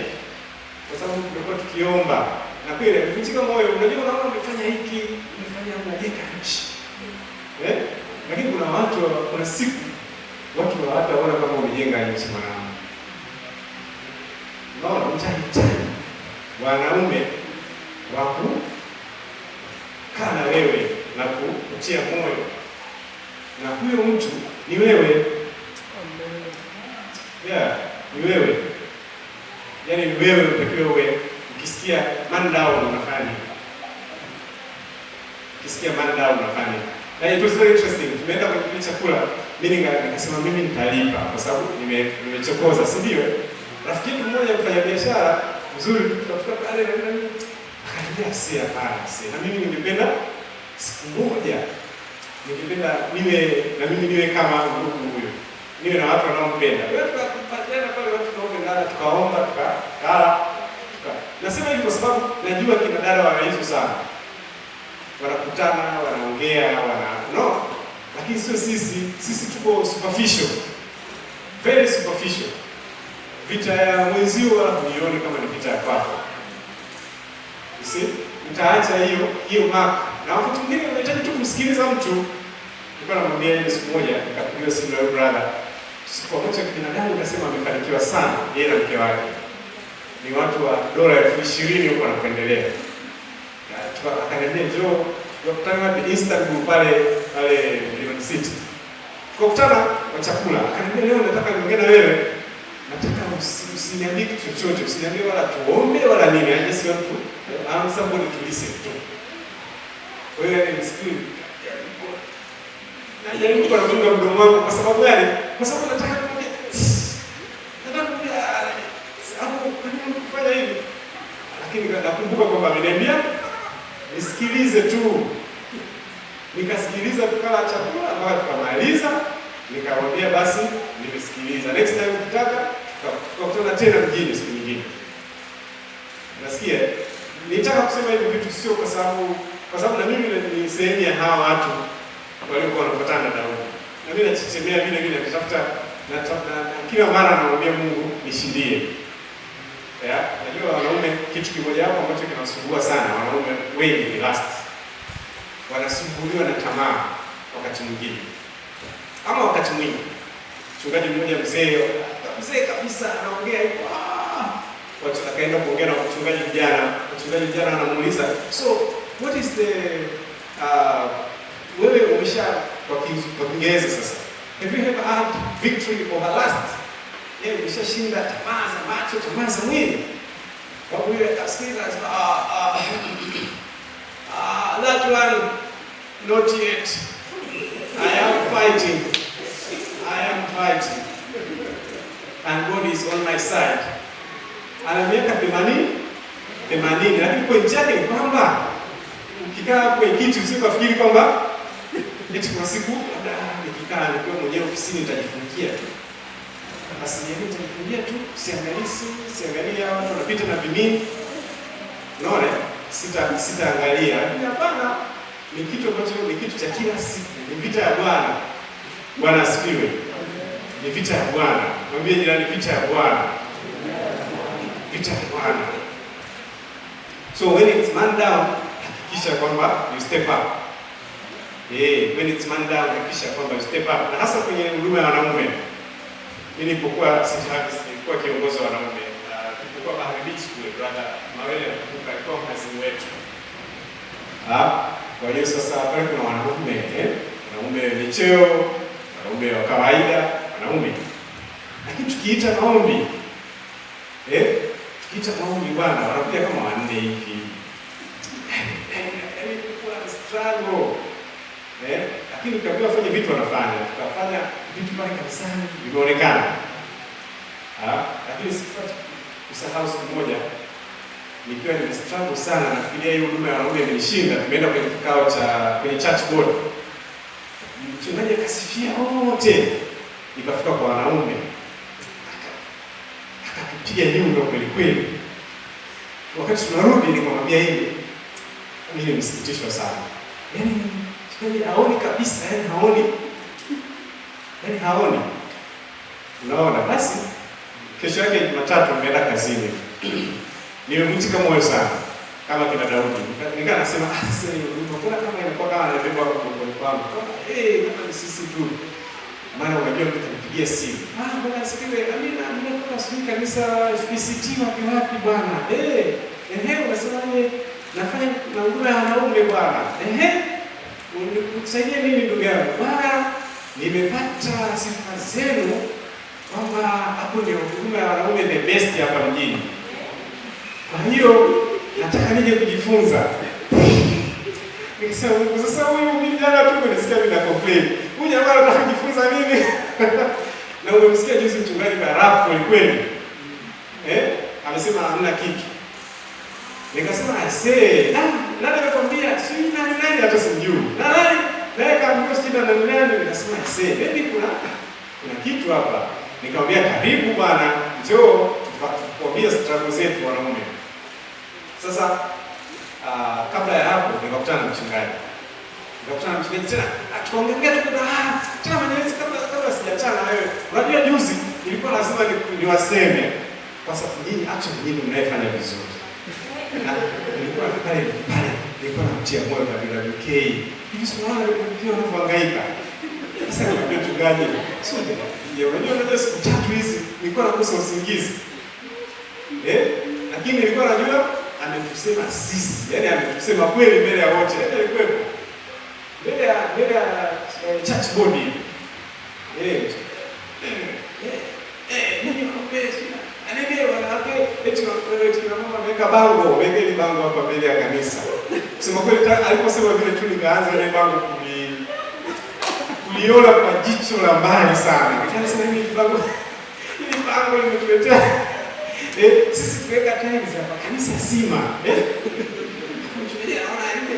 Kwa sababu tulikuwa tukiomba. Na kweli nimevunjika moyo. Unajua unaona umefanya hiki, umefanya unajenga nchi. Lakini kuna siku watu hawataona kama umejenga nchi mwanangu. Unaona mtahitaji wanaume waku kana wewe na kutia moyo. Na huyo mtu ni wewe. Ni wewe. Yaani ni wewe utakiwe ukisikia man down unafanya. Na it was very interesting. Tumeenda kwa chakula, mimi nikasema mimi nitalipa kwa sababu nimechokoza, si ndio? Rafiki yangu mmoja mfanya biashara mzuri, tukafika pale na akaniambia si hapana, na mimi ningependa siku moja niwe kama ndugu huyo. Niwe na watu wanaompenda. Wewe tukapatana pale watu tunaopendana, tukaomba, tukala. Nasema hivi kwa sababu najua kina dada wanaishi sana. Wanakutana, wanaongea, lakini sio sisi tuko superficial. Very superficial. Vita ya mwenzio wala huioni kama ni vita ya kwako. Utaacha hiyo mark. Na wakati mwingine unahitaji tu kumsikiliza mtu. Nilikuwa namwambia yeye siku moja, nikapigia simu na brother. Siku moja binadamu akasema amefanikiwa sana yeye na mke wake. Ni watu wa $20,000 huko wanapendelea. Akaniambia njoo tukutane Istanbul pale Lion City. Tukakutana kwa chakula. Akaniambia leo nataka niongee na wewe. Nataka usiniambie kitu chochote, usiniambie wala tuombe wala nini, I just want to somebody to listen to. Wewe msikii. Najaribu kufunga mdomo wangu kwa sababu gani? Kwa sababu nataka kuongea. Sababu kufanya hivi. Lakini nakumbuka kwamba ameniambia nisikilize tu. Nikasikiliza, tukala chakula mpaka tukamaliza, nikamwambia basi nimesikiliza. Next time ukitaka tukakutana tena mjini siku nyingine. Nasikia nitaka kusema hivi vitu sio kwa sababu na mimi ni sehemu ya hawa watu waliokuwa wanafuatana na Daudi. Na mimi nachichemea vile natafuta na kila mara namwambia Mungu nishindie. Najua wanaume kitu kimoja hapo ambacho kinasumbua sana wanaume wengi ni lust. Wanasumbuliwa na tamaa wakati mwingine. Ama wakati mwingi. Mchungaji mmoja mzee kabisa anaongea hivi. Watu akaenda kuongea na mchungaji vijana anamuuliza, "So, what is the wewe umesha kwa Kiingereza sasa. Have you ever had victory over lust?" Yeye umeshashinda tamaa za macho, tamaa za mwili. Kwa hiyo akasikia that one not yet. I am fighting. And God is on my side. Ana miaka 80, lakini point yake ni kwamba ukikaa kwenye kiti usikafikiri kwamba eti kwa siku nikikaa nikiwa mwenyewe ofisini nitajifungia tu. Basi mimi nitajifungia tu, siangalia watu wanapita na vimini. Unaona? Sitaangalia. Hapana, ni kitu ambacho ni kitu cha kila siku. Ni vita ya Bwana. Bwana asifiwe. Ni vita ya Bwana. Mwambie jirani, vita ya Bwana. Vita ya Bwana. So when it's man down, hakikisha kwamba you step up. When it's man down, hakikisha kwamba you step up. Na hasa kwenye huduma ya wanaume. Mimi nilipokuwa nilikuwa kiongozi wa wanaume. Nilipokuwa Bahari Beach kule, brother Mawele nakumbuka alikuwa mkazini wetu. Kwa hiyo sasa pale kuna wanaume, wanaume wenye cheo, wanaume wa kawaida, wanaume. Lakini tukiita maombi, bwana, wanakuja kama wanne hivi. Kuna struggle. Lakini ukiambiwa fanye vitu wanafanya. Tukafanya vitu pale kanisani vimeonekana. Lakini sipati kusahau siku moja nikiwa struggle sana, nafikiria hiyo huduma ya wanaume imenishinda. Tumeenda kwenye kikao kwenye church board. Mchungaji akasifia wote. Nikafika kwa wanaume. Akatupiga nyundo kweli. Wakati tunarudi nikamwambia hivi, mimi nimesikitishwa sana. Yaani haoni kabisa, haoni. Unaona, basi kesho yake Jumatatu nimeenda kazini. Nimemtika moyo sana kama kina Daudi. Nikaa nasema sasa mbona kama inakuwa kama anabeba kwa kwangu. Kama ni sisi tu. Maana unajua mtu anipigia simu. Bwana sikiwe, amina, nimetoka sisi kanisa FPCT wapi bwana. Unasemaje? Nafanya na huduma ya wanaume bwana. Unisaidie nini ndugu yangu? Bwana, nimepata sifa zenu kwamba hapo ndio huduma ya wanaume the best hapa mjini. Kwa hiyo nataka nije kujifunza. Nikisema sasa huyu mjana tu nisikia mimi na complain. Huyu jamaa anataka kujifunza nini? Na umemsikia jinsi mchungaji Barafu kweli. Amesema hamna kitu. Nikasema nani amekwambia? Si nani hata simjui. Naye kaambia sijui nani. Nikasema maybe kuna kitu hapa. Nikamwambia karibu bwana, njoo tukwambie struggle zetu wanaume. Sasa kabla ya hapo nikakutana na mchungaji. Tena tukaongea tena mwenyewe kabla sijaachana na wewe. Unajua juzi nilikuwa lazima niwaseme kwa sababu nyinyi mnaifanya vizuri. Na nilikuwa pale nilikuwa namtia moyo kwa WK. Hivi swala ndio unapohangaika. Sasa ndio mchungaji. Sio ndio unajua siku tatu hizi nilikuwa nakosa usingizi. Lakini nilikuwa najua ametusema sisi. Yaani ametusema kweli mbele ya wote. Hata ilikuwepo. Mbele ya church body. Mimi nakumbeza. Anaelewa eti mama ameweka bango, wekeni bango hapa mbele ya kanisa. Kusema kweli aliposema vile tu nikaanza ile bango kuliona kwa jicho la mbali sana. Nikasema mimi bango limetuletea sisi tuweka tiles hapa kanisa zima. Mchungaji anaona ile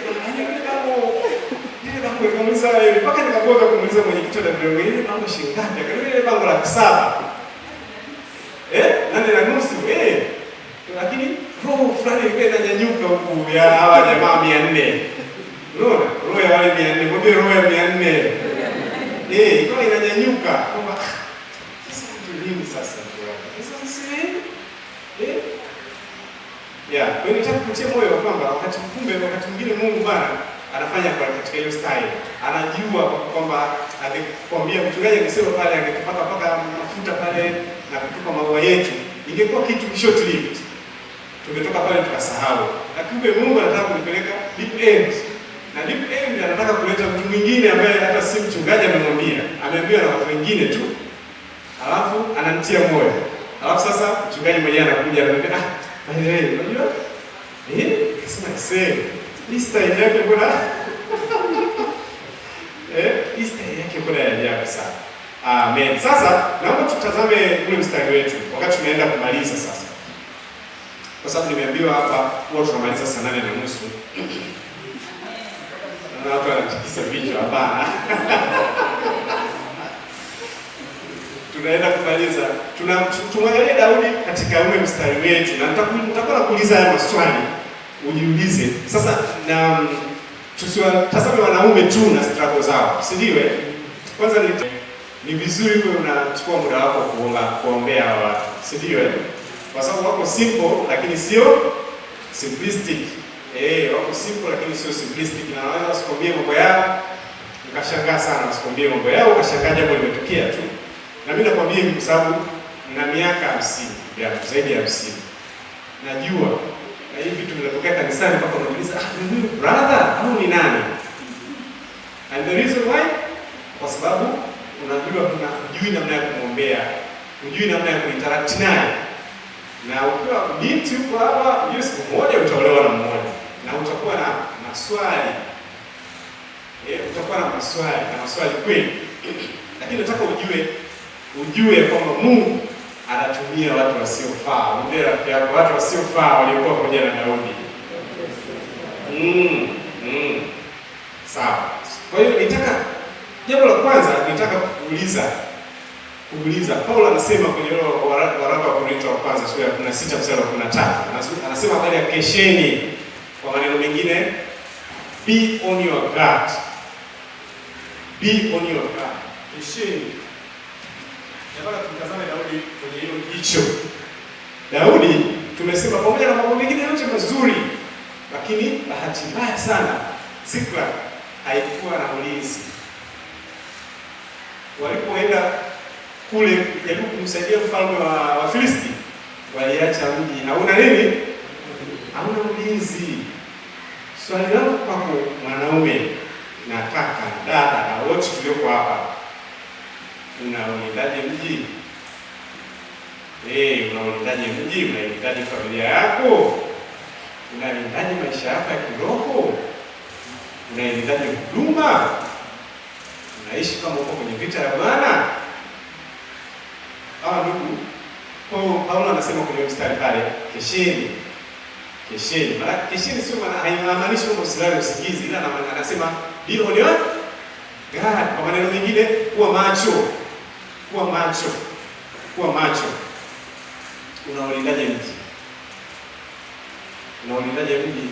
bango masuala hiyo mpaka nikaanza kumuuliza mwenyekiti wa WMA, ile bango shilingi ngapi? Akaniambia ile bango la 7. 8.5. Lakini roho fulani ilikuwa inanyanyuka huku ya hawa jamaa 400. Unaona? Roho ya wale 400, mwambie roho ya 400. Ilikuwa inanyanyuka kwamba sasa nini sasa kwa. Sasa kwa hiyo nataka kutia moyo kwamba wakati mwingine Mungu Bwana anafanya kwa katika hiyo style. Anajua kwamba akikwambia mchungaji akisema pale angepaka mafuta pale na kutupa maua yetu, ingekuwa kitu short lived. Tumetoka pale tukasahau. Lakini Mungu anataka kunipeleka deep end. Na deep end anataka kuleta mtu mwingine ambaye hata si mchungaji amemwambia. Ameambiwa na watu wengine tu. Alafu anamtia moyo. Alafu sasa mchungaji mwenyewe anakuja ananiambia, unajua? Kasema sasa hii style yake kuna hii style yake kuna ya ajabu sana. Amen. Sasa naomba tutazame ule mstari wetu wakati tunaenda kumaliza sasa. Kwa sababu nimeambiwa hapa huwa tunamaliza saa 8:30. Na watu wanatikisa vichwa hapana. Tunaenda kumaliza. Tumwangalie Daudi katika ule mstari wetu na nitakuwa nakuuliza haya maswali ujiulize. Sasa na tusiwatazame wanaume tu na struggle zao. Si ndio? Kwanza ni vizuri wewe unachukua muda wako kuombea hawa watu. Si ndio? Kwa sababu wako simple lakini sio simplistic. Wako simple lakini sio simplistic, na wanaweza wasikwambie mambo yao ukashangaa sana, wasikwambie mambo yao ukashangaa jambo limetokea tu. Na mimi nakwambia kwa sababu nina miaka 50, zaidi ya 50. Najua na hivi vitu vinatokea kanisani mpaka unauliza, ni huyu brother au ni nani? And the reason why, kwa sababu unajua hujui namna ya kumwombea, hujui namna ya kuinteract naye. Na ukiwa binti huko hapa, hiyo siku moja utaolewa na mmoja na utakuwa na maswali. Utakuwa na maswali kweli. Lakini nataka ujue kwamba Mungu anatumia watu wasiofaa. Mwambie rafiki yako watu wasiofaa waliokuwa pamoja na Daudi. Sawa. Kwa hiyo jambo la kwanza nitaka kuuliza Paulo anasema kwenye waraka wa Korinto wa kwanza sura ya 16 mstari wa 13. Anasema habari ya kesheni, kwa maneno mengine be on your guard. Be on your guard. Kesheni. Nataka tumtazame Daudi kwenye hilo jicho. Daudi tumesema pamoja na mambo mengine yote mazuri, lakini bahati mbaya sana Sikla haikuwa na ulinzi. Walipoenda kule kujaribu kumsaidia mfalme wa Filisti, waliacha mji hauna nini? Hauna ulinzi. Swali langu kwako mwanaume na kaka, dada na wote tulioko hapa, unaulindaje mji? Unaulindaje mji? Unalindaje familia yako? Unalindaje maisha yako ya kiroho? Unalindaje huduma? Unaishi kama uko kwenye vita ya Bwana? Ndugu, Paulo anasema kwenye mstari pale, kesheni. Maana kesheni sio haimaanishi kwamba usilale usingizi, ila anasema be on your guard. Kwa maneno mengine, kuwa macho. Unaulindaje mji?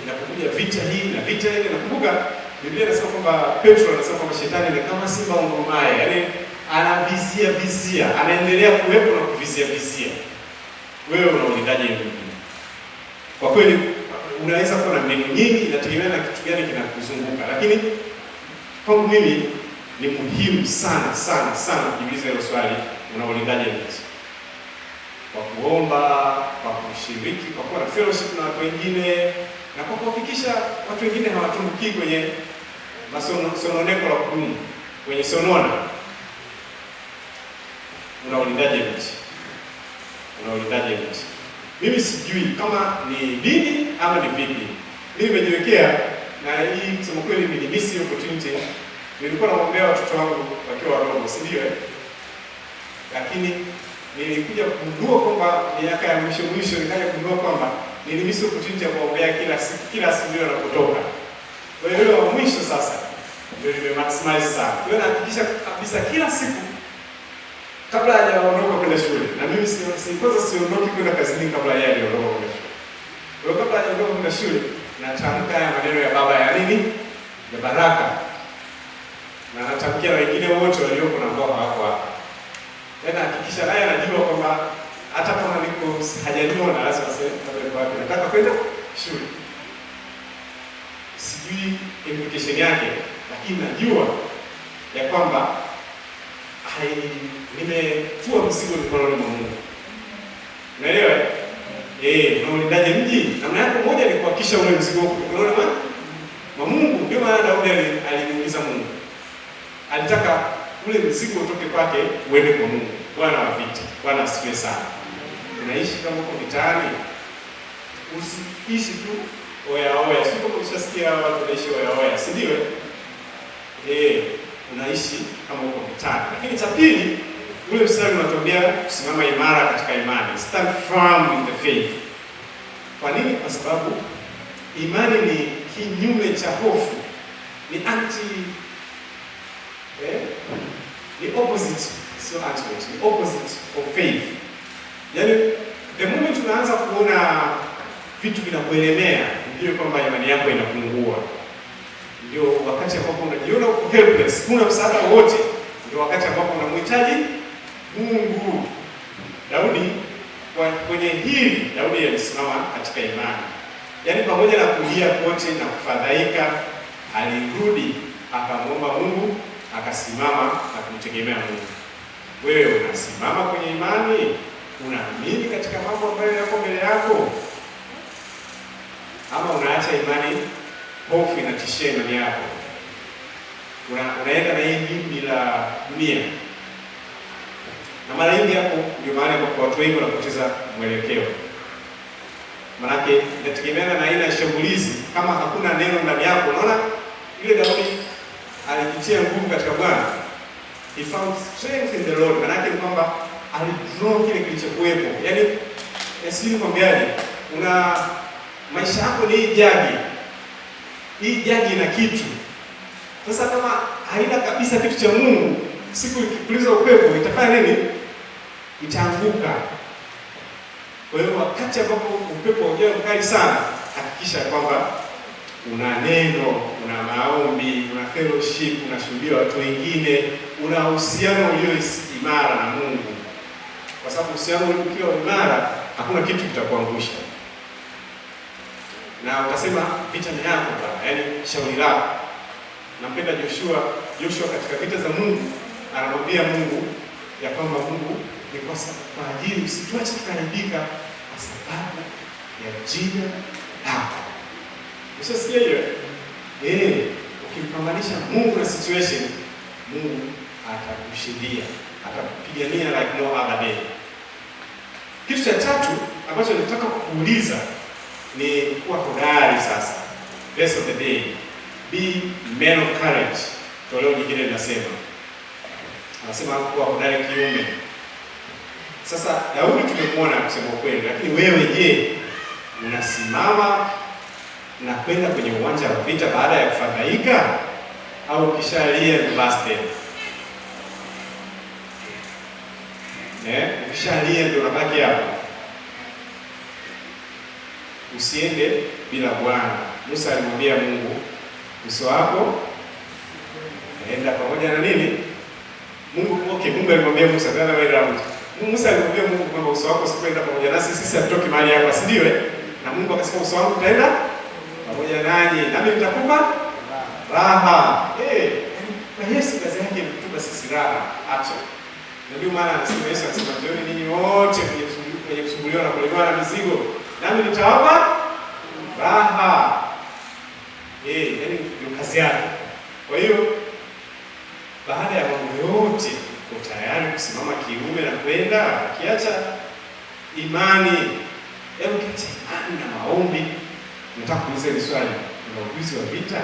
Inapokuja vita hii na vita ile, nakumbuka Biblia inasema kwamba Petro anasema kwamba shetani ni kama simba ngurumaye, yaani anavizia, anaendelea kuwepo na kuvizia. Wewe unaulindaje mji? Kwa kweli unaweza kuwa na mbinu nyingi, inategemea na kitu gani kinakuzunguka, lakini kwangu mimi ni muhimu sana kujiuliza hilo swali, unaulindaje mji? Kwa kuomba, kwa kushiriki, kwa kuwa na fellowship na watu wengine, na kwa kuhakikisha watu wengine hawatumbukii kwenye sononeko la kudumu, kwenye sonona. Unaulindaje mji? Mimi sijui kama ni dini ama ni vipi. Mimi nimejiwekea, na hii kusema kweli ni miss opportunity. Nilikuwa naombea watoto wangu wakiwa wadogo, si ndio? Lakini nilikuja kugundua kwamba miaka ya mwisho nikaja kugundua kwamba nilimiss opportunity ya kuombea kila siku wanapotoka. Kwa hiyo wa mwisho sasa ndio nime-maximize sana. Kwa hiyo nahakikisha kabisa kila siku kabla hajaondoka kwenda shule, na mimi kwanza siondoki kwenda kazini kabla yeye hajaondoka kwenda shule. Kwa hiyo kabla hajaondoka kwenda shule, natamka haya maneno ya baba ya nini? Ya baraka. Na natamkia wengine wote walioko na ambao hawako hapa. Tena hakikisha naye anajua kwamba hata kama niko hajaniona lazima aseme kwa wapi nataka kwenda shule. Sijui implication yake, lakini najua ya kwamba nimetua mzigo mikononi mwa Mungu. Unaelewa? Unalindaje mji? Namna yako moja ni kuhakikisha ule mzigo uko mikononi mwa Mungu. Ndio maana Daudi alimuuliza Mungu. Alitaka ule mzigo utoke kwake uende kwa Mungu. Bwana wa vita, Bwana asifiwe sana. Unaishi kama uko mitaani, usiishi tu oya. Sio kama ushasikia watu wanaishi oya, si ndio? Unaishi kama uko mitaani. Lakini cha pili, ule mstari unatuambia kusimama imara katika imani. Stand firm in the faith. Kwa nini? Kwa sababu imani ni kinyume cha hofu. Ni ni opposite, sio antidote, ni opposite of faith. Yaani the moment tunaanza kuona vitu vinakuelemea, ndio kwamba imani yako inapungua. Ndio wakati ambapo unajiona uko helpless, huna msaada wote, ndio wakati ambapo unamhitaji Mungu. Daudi kwenye hili Daudi alisimama katika imani. Yaani pamoja na kulia kote na kufadhaika, alirudi akamwomba Mungu, akasimama na kumtegemea Mungu. Wewe unasimama kwenye imani? Unaamini katika mambo ambayo yako mbele yako? Ama unaacha imani, hofu inatishia imani yako? Unaenda na hii wimbi la dunia. Na mara nyingi hapo ndio maana kwa watu wengi wanapoteza mwelekeo. Maana inategemeana na aina ya shambulizi. Kama hakuna neno ndani yako, unaona ile Daudi alijitia nguvu katika Bwana. He found strength in the Lord. Maana ni kwamba alidraw kile kilichokuwepo. Yaani sisi kwambiaje, una maisha yako ni jagi. Hii jagi ina kitu. Sasa kama haina kabisa kitu cha Mungu, siku ikipuliza upepo itafanya nini? Itaanguka. Kwa hiyo wakati ambapo upepo unajua mkali sana, hakikisha kwamba una neno, una maombi, una fellowship, unashuhudia watu wengine, una uhusiano ulio imara na Mungu. Kwa sababu uhusiano ukiwa imara, hakuna kitu kitakuangusha. Na ukasema vita ni yako Bwana, yaani shauri lako. Nampenda Joshua katika vita za Mungu, anamwambia Mungu ya kwamba Mungu ni kwa ajili usituache tukaharibika kwa sababu ya jina lako. Ushasikia hiyo? Ukimpamanisha Mungu na situation, Mungu atakushindia, atakupigania like no other day. Kitu cha tatu ambacho nataka kukuuliza ni kuwa hodari sasa. Rest of the day, be men of courage. Toleo nyingine linasema, anasema kuwa hodari kiume. Sasa Daudi tumemwona kusema kweli, lakini wewe je, unasimama na kwenda kwenye uwanja wa vita baada ya kufadhaika, au ukishalia basta? Ukishalia ndio unabaki hapo. Usiende bila Bwana. Musa alimwambia Mungu, uso wako naenda pamoja na nini? Mungu alimwambia Musa kana wewe Musa alimwambia Mungu kwamba uso wako usikwenda pamoja nasi, sisi hatutoki mahali hapa, si ndio? Na Mungu akasema uso wangu utaenda pamoja nanyi, nami nitakupa raha. Na Yesu kazi yake ni kutupa sisi raha. Acha. Na ndio maana anasema Yesu akasema jioni ninyi wote kwenye kusumbuliwa na kulemewa na mizigo, nami nitawapa raha. Yaani ndio kazi yake. Kwa hiyo baada ya mambo yote uko tayari kusimama kiume na kwenda, ukiacha imani, ukiacha imani na maombi. Nataka kuuliza hili swali, una ujuzi wa vita?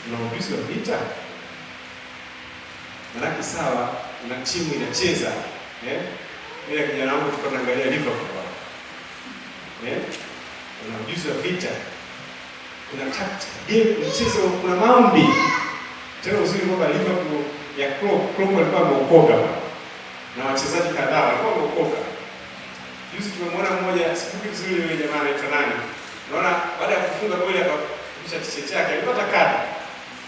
Una ujuzi wa vita? Maana sawa, una timu inacheza, mimi kijana wangu tulikuwa tunaangalia Liverpool. Una ujuzi wa vita? kuna game, mchezo, kuna maombi. Tena uzuri kwamba Liverpool ya Klopp alikuwa ameokoka na wachezaji kadhaa walikuwa wameokoka. Juzi tumemwona mmoja, sikumbuki vizuri yule jamaa anaitwa nani. Unaona baada ya kufunga goli akavusha t-shirt yake, alipata kadi.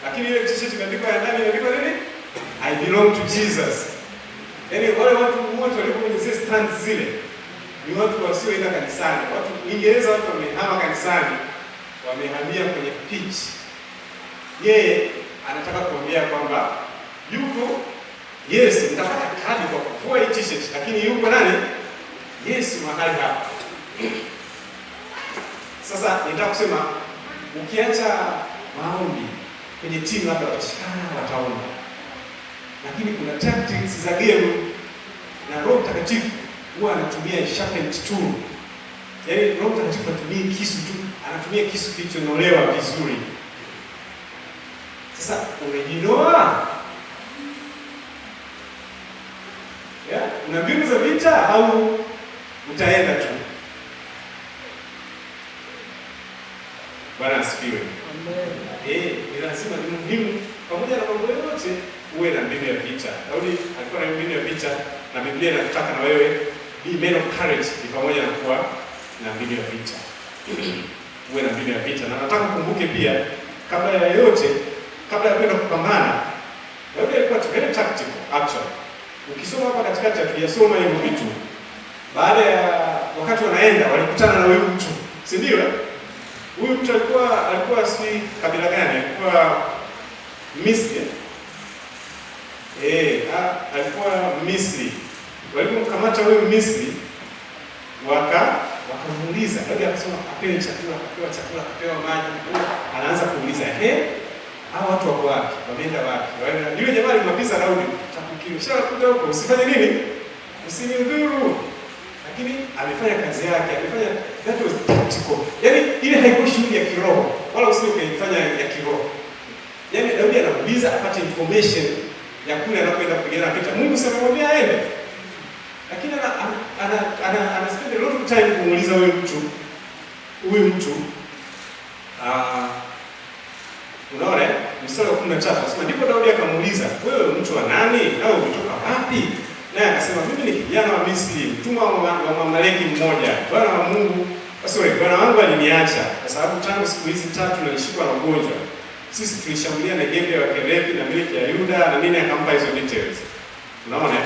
Lakini ile t-shirt imeandikwa ya ndani, imeandikwa nini? I belong to Jesus. Yaani wale watu wote walikuwa kwenye zile stand zile ni watu wasioenda kanisani. Watu Uingereza, watu wamehama kanisani, wamehamia kwenye pitch. Yeye anataka kuambia kwamba yuko Yesu, nitapata kadi kwa kuvua hii t-shirt, lakini yuko nani? Yesu mahali hapa. Sasa nitaka kusema ukiacha maombi kwenye timu labda watashikana wataomba. Lakini kuna tactics za game na Roho Mtakatifu huwa anatumia sharpened tool. Yaani Roho Mtakatifu anatumia kisu tu, anatumia kisu kilichonolewa vizuri. Sasa unajinoa? Una mbinu za vita au utaenda tu? Bwana asifiwe. Amen. Ni lazima, ni muhimu pamoja na mambo yote uwe na mbinu ya vita. Daudi alikuwa na mbinu ya vita na Biblia inataka na wewe be men of courage, ni pamoja na kuwa na mbinu ya vita. Uwe na mbinu ya vita. Na nataka kukumbuke pia kabla ya yote, kabla ya kwenda kupambana, Daudi alikuwa very tactical actually. Ukisoma hapa katikati hatujasoma hivyo vitu. Baada ya wakati wanaenda walikutana na huyu mtu. Si ndio? Huyu mtu alikuwa si kabila gani? Alikuwa Misri. Alikuwa Misri. Walipomkamata huyu Misri wakamuuliza, baada akasema apewe chakula, apewa maji. Anaanza kuuliza, hao watu wako wapi? Wameenda wapi? Yule jamaa alimwapiza Daudi, "Shakuja huko, usifanye nini? Usinidhuru." Lakini amefanya kazi yake, amefanya, that was tactical. Yaani ile haikuwa shughuli ya kiroho, wala usije ukaifanya ya kiroho. Yaani Daudi anauliza apate information ya kule anapoenda kupigana vita. Mungu sasa anamwambia aende. Lakini ana spend a lot of time kumuuliza huyu mtu. Unaona mstari wa 13 nasema ndipo Daudi akamuuliza, "Wewe mtu wa nani? Nawe umetoka wapi?" Naye akasema, "Mimi ni kijana wa Misri, mtumwa wa Mamaleki mmoja. Bwana wangu aliniacha kwa sababu tangu siku hizi 3 nilishikwa na ugonjwa. Sisi tulishambulia Negevu ya Wakerethi na miliki ya Yuda na nini." Akampa hizo details. Unaona?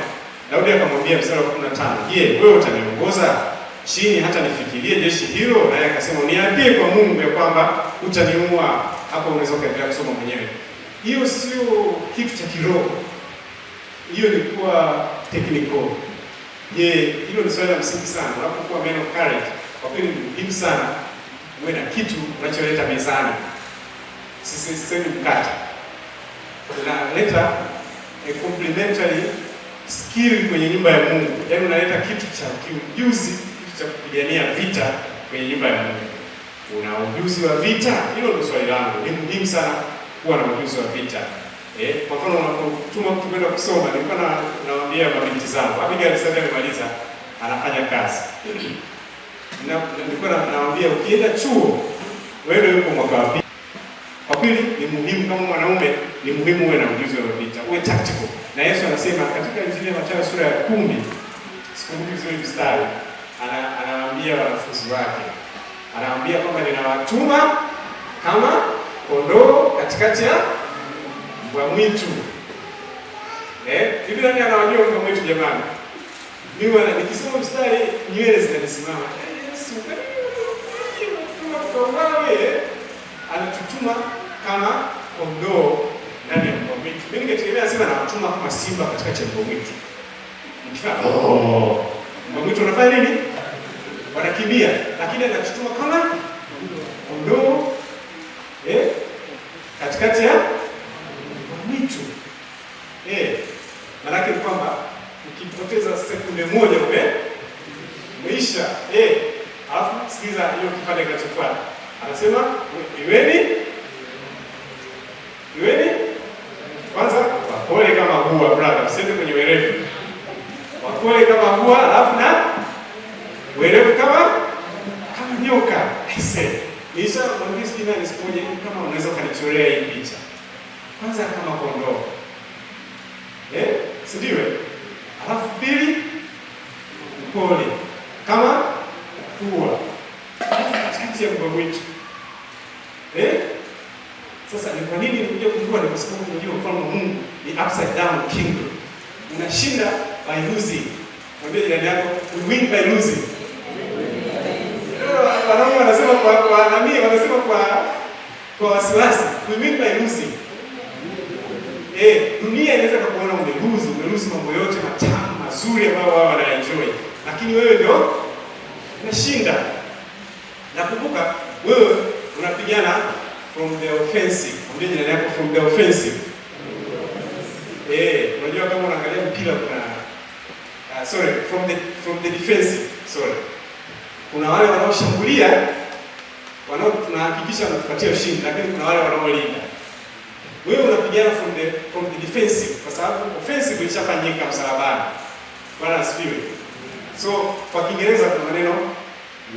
Daudi akamwambia mstari wa 15, "Je, wewe utaniongoza chini hata nifikirie jeshi hilo?" Naye akasema, "Niapie kwa Mungu ya kwamba utaniua." Hapo unaweza kuendelea kusoma mwenyewe. Hiyo sio kitu cha kiroho. Hiyo ni kuwa technical. Hilo ni swali la msingi sana. Unapokuwa men of courage, kwa kweli ni muhimu sana uwe na kitu unacholeta mezani. Sisi mkate. Unaleta a complementary skill kwenye nyumba ya Mungu. Yaani unaleta kitu cha kiujuzi, kitu cha kupigania vita kwenye nyumba ya Mungu. Una ujuzi wa vita? Hilo ndio swali langu. Ni muhimu sana kuwa na ujuzi wa vita. Kwa mfano unapotuma mtu kwenda kusoma, nilikuwa nawaambia mabinti zangu, Abigail sasa amemaliza anafanya kazi. Nilikuwa nawaambia ukienda chuo, wewe yuko mwaka wa pili. Kwa kweli ni muhimu kama mwanaume, ni muhimu uwe na ujuzi wa vita, uwe tactical. Na Yesu anasema katika Injili ya Mathayo sura ya 10, sikumbuki vizuri mstari, anawaambia wanafunzi wake, anawaambia kwamba ninawatuma kama kondoo katikati ya mbwa mwitu. Hivi nani anawajua mbwa mwitu jamani? Mimi nikisoma mstari nywele zinasimama. Yesu, anatutuma kama kondoo ndani ya mbwa mwitu. Mimi ningetegemea sema anawatuma kama simba katikati ya mbwa mwitu. Mbwa mwitu wanafanya nini? Wanakimbia, lakini anatutuma kama kondoo katikati ya mwitu. Maana ni kwamba ukipoteza sekunde moja umeisha. Alafu sikiza hiyo kipande kinachofuata. Anasema iweni kwanza wapole kama hua, brother, usende kwenye werevu. Wapole kama hua, alafu na werevu kama nyoka. Nilishamwambia Steve ni siku moja, kama unaweza kanichorea hii picha. Kwanza kama kondoo. Si ndio? Alafu pili upole. Kama pua. Katikati ya mbawitu. Sasa ni kwa nini nikuja kujua? Ni kwa sababu unajua mfano Mungu ni upside down kingdom. Unashinda by losing. Mwambie jirani yako, we win by losing. Wanaume wanasema kwa nani? Wanasema kwa wasiwasi, we win by losing. Dunia inaweza kukuona umeluzi mambo yote matamu mazuri ambayo wao wanaenjoy. Lakini wewe ndio unashinda. Nakumbuka wewe unapigana from the offensive. Mwambie jirani yako, from the offensive. Unajua kama unaangalia mpira kuna from the defensive. Kuna wale wanaoshambulia, tunahakikisha wanatupatia ushindi, lakini kuna wale wanaolinda. Wewe unapigana from the defensive kwa sababu offensive ilishafanyika msalabani. Bwana asifiwe. So kwa Kiingereza kuna maneno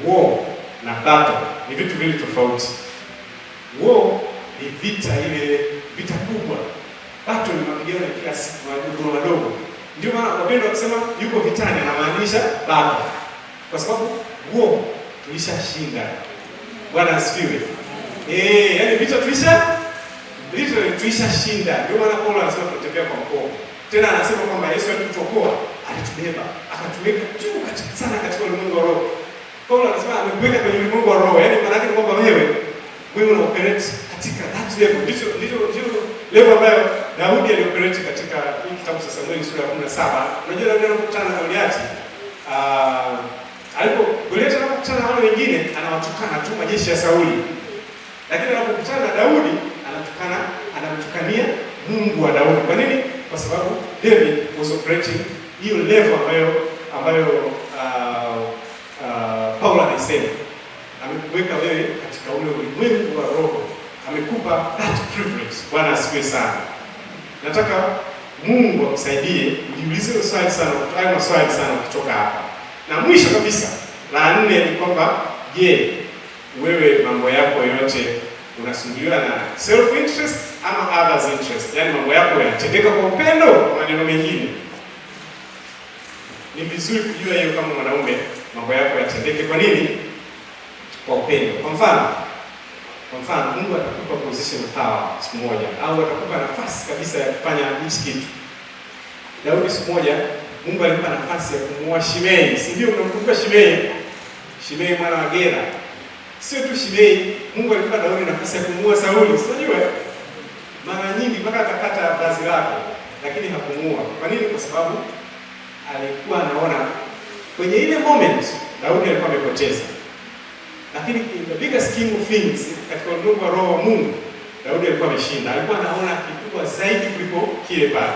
war na battle ni vitu vile tofauti. War ni vita kubwa. Battle ni mapigano ya kila siku madogo. Ndio maana wapendwa wakisema yuko vitani anamaanisha battle. Kwa sababu war tulishashinda. Bwana asifiwe. Yaani vita tulishashinda. Ndio maana Paulo anasema tunatembea kwa mkono. Tena anasema kwamba Yesu alituokoa, alitubeba, akatuweka juu sana katika ulimwengu wa roho. Paulo anasema amekuweka kwenye ulimwengu wa roho. Yaani maana yake ni kwamba wewe una operate katika that level. Ndio level ambayo Daudi alioperate katika kitabu cha Samueli sura ya 17. Unajua Daudi anapokutana na Goliati, Goliati anapokutana na wale wengine anawatukana tu majeshi ya Sauli. Lakini anapokutana na Daudi anamtukania Mungu wa Daudi. Kwa nini? Kwa sababu David was operating hiyo level ambayo Paulo anasema amekuweka wewe katika ule ulimwengu wa roho, amekupa that privilege. Bwana asifiwe sana. Nataka Mungu akusaidie ujiulize maswali sana kutoka hapa. Na mwisho kabisa, la 4 ni kwamba je, wewe mambo yako yote unasumbuliwa na self interest ama others interest? Yaani mambo yako yanatendeka kwa upendo, kwa maneno mengine. Ni vizuri kujua hiyo kama mwanaume, mambo yako yatendeke kwa nini? Kwa upendo. Kwa mfano Mungu atakupa position power siku moja, au atakupa nafasi kabisa ya kufanya hichi kitu. Daudi siku moja Mungu alimpa nafasi ya kumuua Shimei. Si ndio mnakumbuka Shimei? Shimei mwana wa Gera. Sio tu Shimei, Mungu alimpa Daudi nafasi ya kumuua Sauli. Unajua? Mara nyingi mpaka akakata vazi lake, lakini hakumuua. Kwa nini? Kwa sababu alikuwa anaona kwenye ile moment Daudi alikuwa amepoteza. Lakini in the bigger scheme of things, katika ulimwengu wa roho wa Mungu, Daudi alikuwa ameshinda. Alikuwa anaona kikubwa zaidi kuliko kile pale.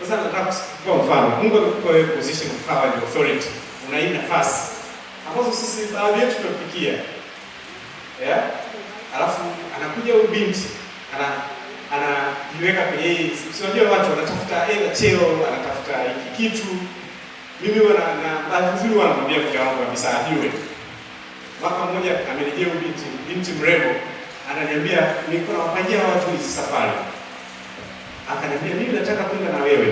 Sasa nataka kwa mfano, Mungu amekupa wewe position of power and authority. Una hii nafasi ambazo sisi baadhi yetu tunafikia. Alafu anakuja huyu binti, anajiweka kwenye hii. Unajua watu wanatafuta cheo, anatafuta hiki kitu. Mimi baadhi wanamwambia mke wangu kabisa ajue. Mwaka mmoja amerejea binti mrembo, ananiambia niko nawapangia watu hizi safari. Akaniambia mimi nataka kwenda na wewe.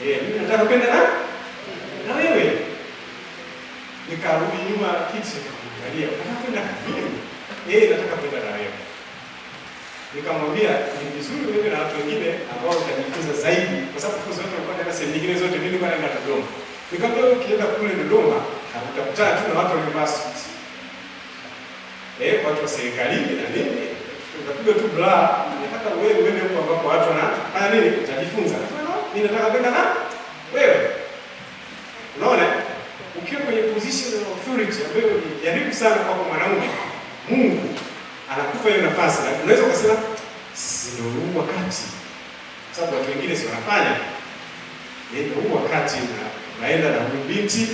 Mimi nataka kwenda na wewe. Nikarudi nyuma kiti nikamwangalia, nataka kwenda na wewe. Nataka kwenda na wewe. Nikamwambia ni vizuri wewe na watu wengine ambao utajifunza zaidi, kwa sababu kwa sababu tulikuwa na sehemu nyingine zote, mimi nilikuwa naenda Dodoma. Nikamwambia ukienda kule Dodoma, utakutana tu na watu waliovaa suti. Watu wa serikalini na nini. Utapiga tu bla, nataka wewe uende huko ambapo watu wanafanya nini? Utajifunza. Mimi nataka kwenda na wewe. Unaona? Ukiwa kwenye position of authority ambayo ni jaribu sana kwa mwanaume, Mungu anakupa hiyo nafasi. Na unaweza kusema sio huu wakati. Sababu watu wengine si wanafanya. Ndio huu wakati unaenda na huyu binti,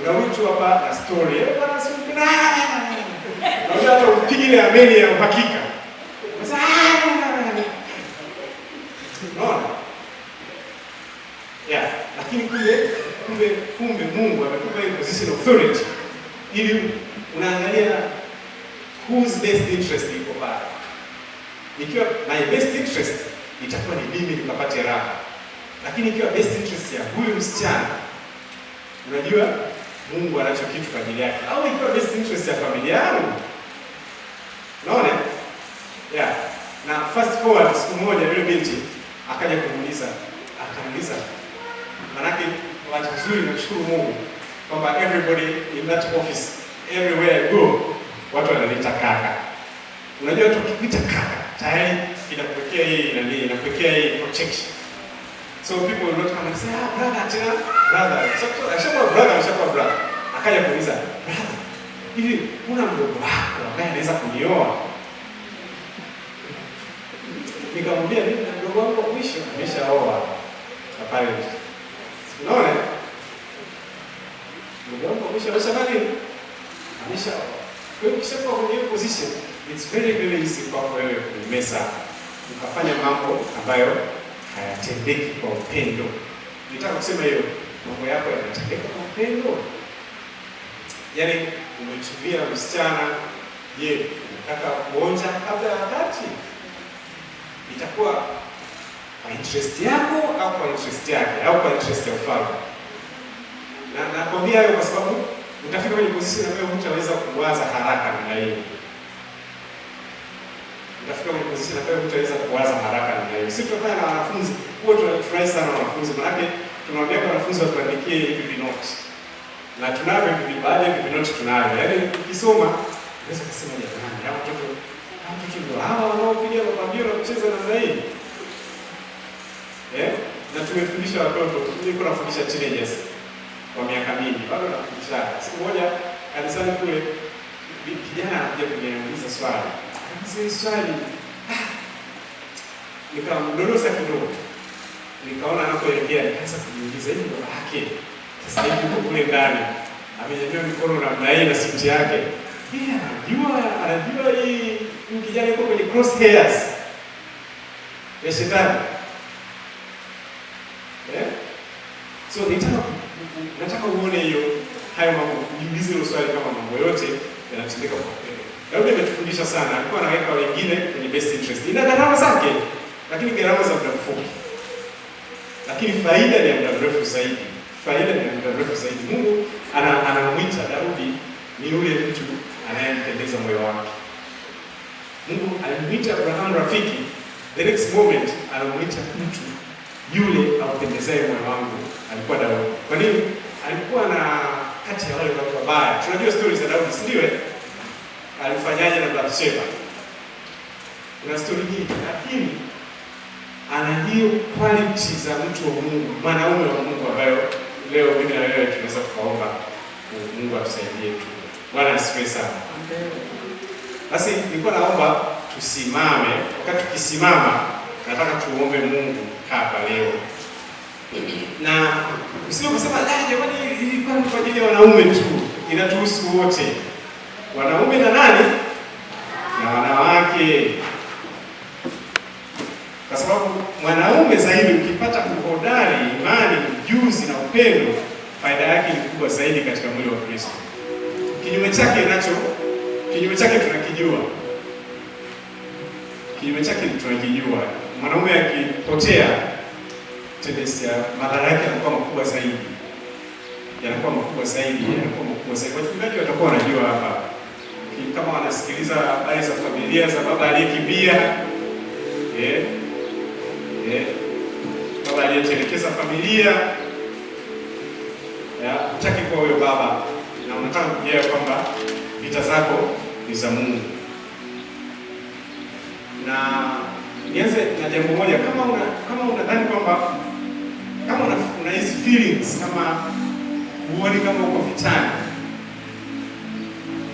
unarudi hapa na story. Bwana sio na hata upige ile ameni ya uhakika. Sasa unaona? Lakini kumbe Mungu amekupa hiyo position of authority ili unaangalia whose best interest iko pale. Ikiwa my best interest itakuwa ni mimi nikapate raha, lakini ikiwa best interest ya huyu msichana, unajua Mungu anacho kitu kwa ajili yake, au ikiwa best interest ya familia yangu, unaona na fast forward, siku moja yule binti akaja kumuuliza, manake watu nzuri, nashukuru Mungu kwamba everybody in that office, everywhere I go, watu wananiita kaka. Unajua tukikuita kaka tayari inakuwekea hii protection. So people will not come and say, brother, tena brother. So ashakuwa brother. Akaja kuuliza, brother, hivi kuna mdogo wako ambaye anaweza kunioa? Nikamwambia, mimi na mdogo wangu wa mwisho ameshaoa. Hapana. Unaona? Mdogo wangu wa mwisho ameshaoa. Kwa hiyo ukishakuwa kwenye hiyo position, it's very very easy kwa wewe kumesa ukafanya mambo ambayo hayatendeki kwa upendo. Nitaka kusema hiyo mambo yako yanatendeka kwa upendo. Yaani umetumia msichana, je, unataka kuonja kabla ya wakati? Itakuwa kwa interest yako au kwa interest yake au kwa interest ya ufalme? Na nakwambia hiyo kwa sababu utafika kwenye position ambayo hutaweza kuwaza haraka na hiyo. Utafika kwenye position ambayo hutaweza kuwaza haraka na hiyo. Sisi tunafanya na wanafunzi, huwa tunafurahi sana wanafunzi, maana tunawaambia wanafunzi watuandikie hivi notes. Na tunavyo hivi baadhi ya notes tunavyo. Yaani ukisoma unaweza kusema jamani, hao watoto ndio hawa wanaopiga mapambio na kucheza namna hii. Na tumefundisha watoto, nilikuwa nafundisha teenagers kwa miaka mingi, bado nafundisha. Siku moja kanisani kule kijana anakuja kuniuliza swali. Swali. Nikamdodosa kidogo. Nikaona anapoelekea nikaanza kujiuliza hivi baba yake. Sasa hivi yuko kule ndani. Amenyanyua mikono namna hii na suti yake. Anajua hii kijana yuko kwenye cross hairs ya shetani. So nataka uone hiyo hayo mambo, kujiuliza hilo swali kama mambo yote yanatendeka kwa upendo. Daudi ametufundisha sana, alikuwa anaweka wengine kwenye best interest. Ina gharama zake, lakini gharama za muda mfupi. Lakini faida ni ya muda mrefu zaidi. Mungu anamuita Daudi ni yule mtu anayempendeza moyo wake. Mungu alimuita Abraham rafiki, the next moment anamuita mtu yule aupendezaye moyo wangu, alikuwa Daudi. Kwa nini? Alikuwa na kati ya wale watu wabaya. Tunajua stories za Daudi, si ndio? Alifanyaje na Bathsheba? Kuna story nyingi, lakini ana hiyo quality za mtu wa Mungu, mwanaume wa Mungu ambayo leo mimi na wewe tunaweza kuomba Mungu atusaidie tu. Bwana asifiwe sana. Basi nilikuwa naomba tusimame. Wakati tukisimama, nataka tuombe Mungu hapa leo. Na usio kusema jamani ilikuwa kwa ajili ya wanaume tu, inatuhusu wote. Wanaume na nani? Na wanawake. Kwa sababu mwanaume zaidi ukipata uhodari, imani, ujuzi na upendo, faida yake ni kubwa zaidi katika mwili wa Kristo. Kinyume chake tunakijua. Mwanaume akipotea, tendency ya madhara yake yanakuwa makubwa zaidi. Wachungaji watakuwa wanajua hapa. Kama wanasikiliza habari za familia za baba aliyekimbia, baba aliyetelekeza familia, hutaki kwa huyo baba na unataka kujua kwamba vita zako ni za Mungu. Na nianze na jambo moja, kama unadhani kwamba kama una hizi feelings, kama huoni kama uko vitani,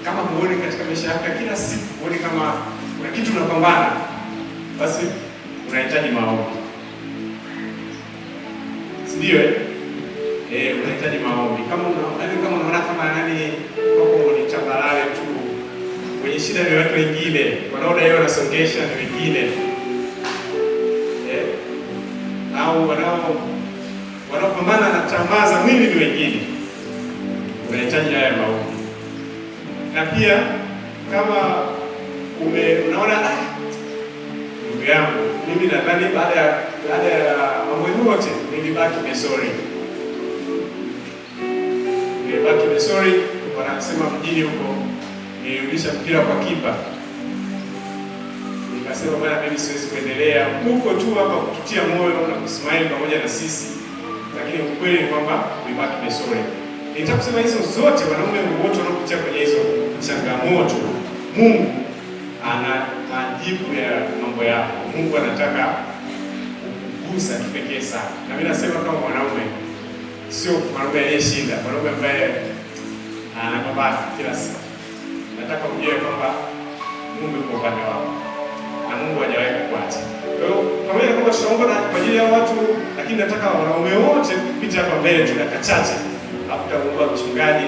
kama huoni katika maisha yako kila siku, huoni kama kuna kitu unapambana, basi unahitaji maombi. Ndio unahitaji maombi. Kama unaona kama huko ni tambarare tu, wenye shida ni watu wengine, wanaona yeye anasongesha na wengine, au wanaopambana na tamaa za mwili ni wengine, unahitaji haya maombi. Na pia kama unaona ndugu yangu, mimi nadhani baada ya mambo yote nilibaki Mesori. Wanasema mjini huko, nilirudisha mpira kwa kipa. Nikasema bwana, mimi siwezi kuendelea huko tu hapa kututia moyo na kusimama pamoja na sisi, lakini ukweli ni kwamba nilibaki Mesori. Nitaka kusema hizo zote, wanaume wote wanaopitia kwenye hizo changamoto, Mungu ana majibu ya mambo yako. Mungu anataka kukugusa kipekee sana. Na mimi nasema kama mwanaume, sio mwanaume aliyeshinda, mwanaume ambaye anapambana kila siku. Nataka ujue kwamba Mungu yuko upande wako na Mungu hajawahi kukuacha. Kwa hiyo pamoja na kwamba tunaomba kwa ajili ya watu, lakini nataka wanaume wote kupita hapa mbele tu dakika chache, afu tutaomba mchungaji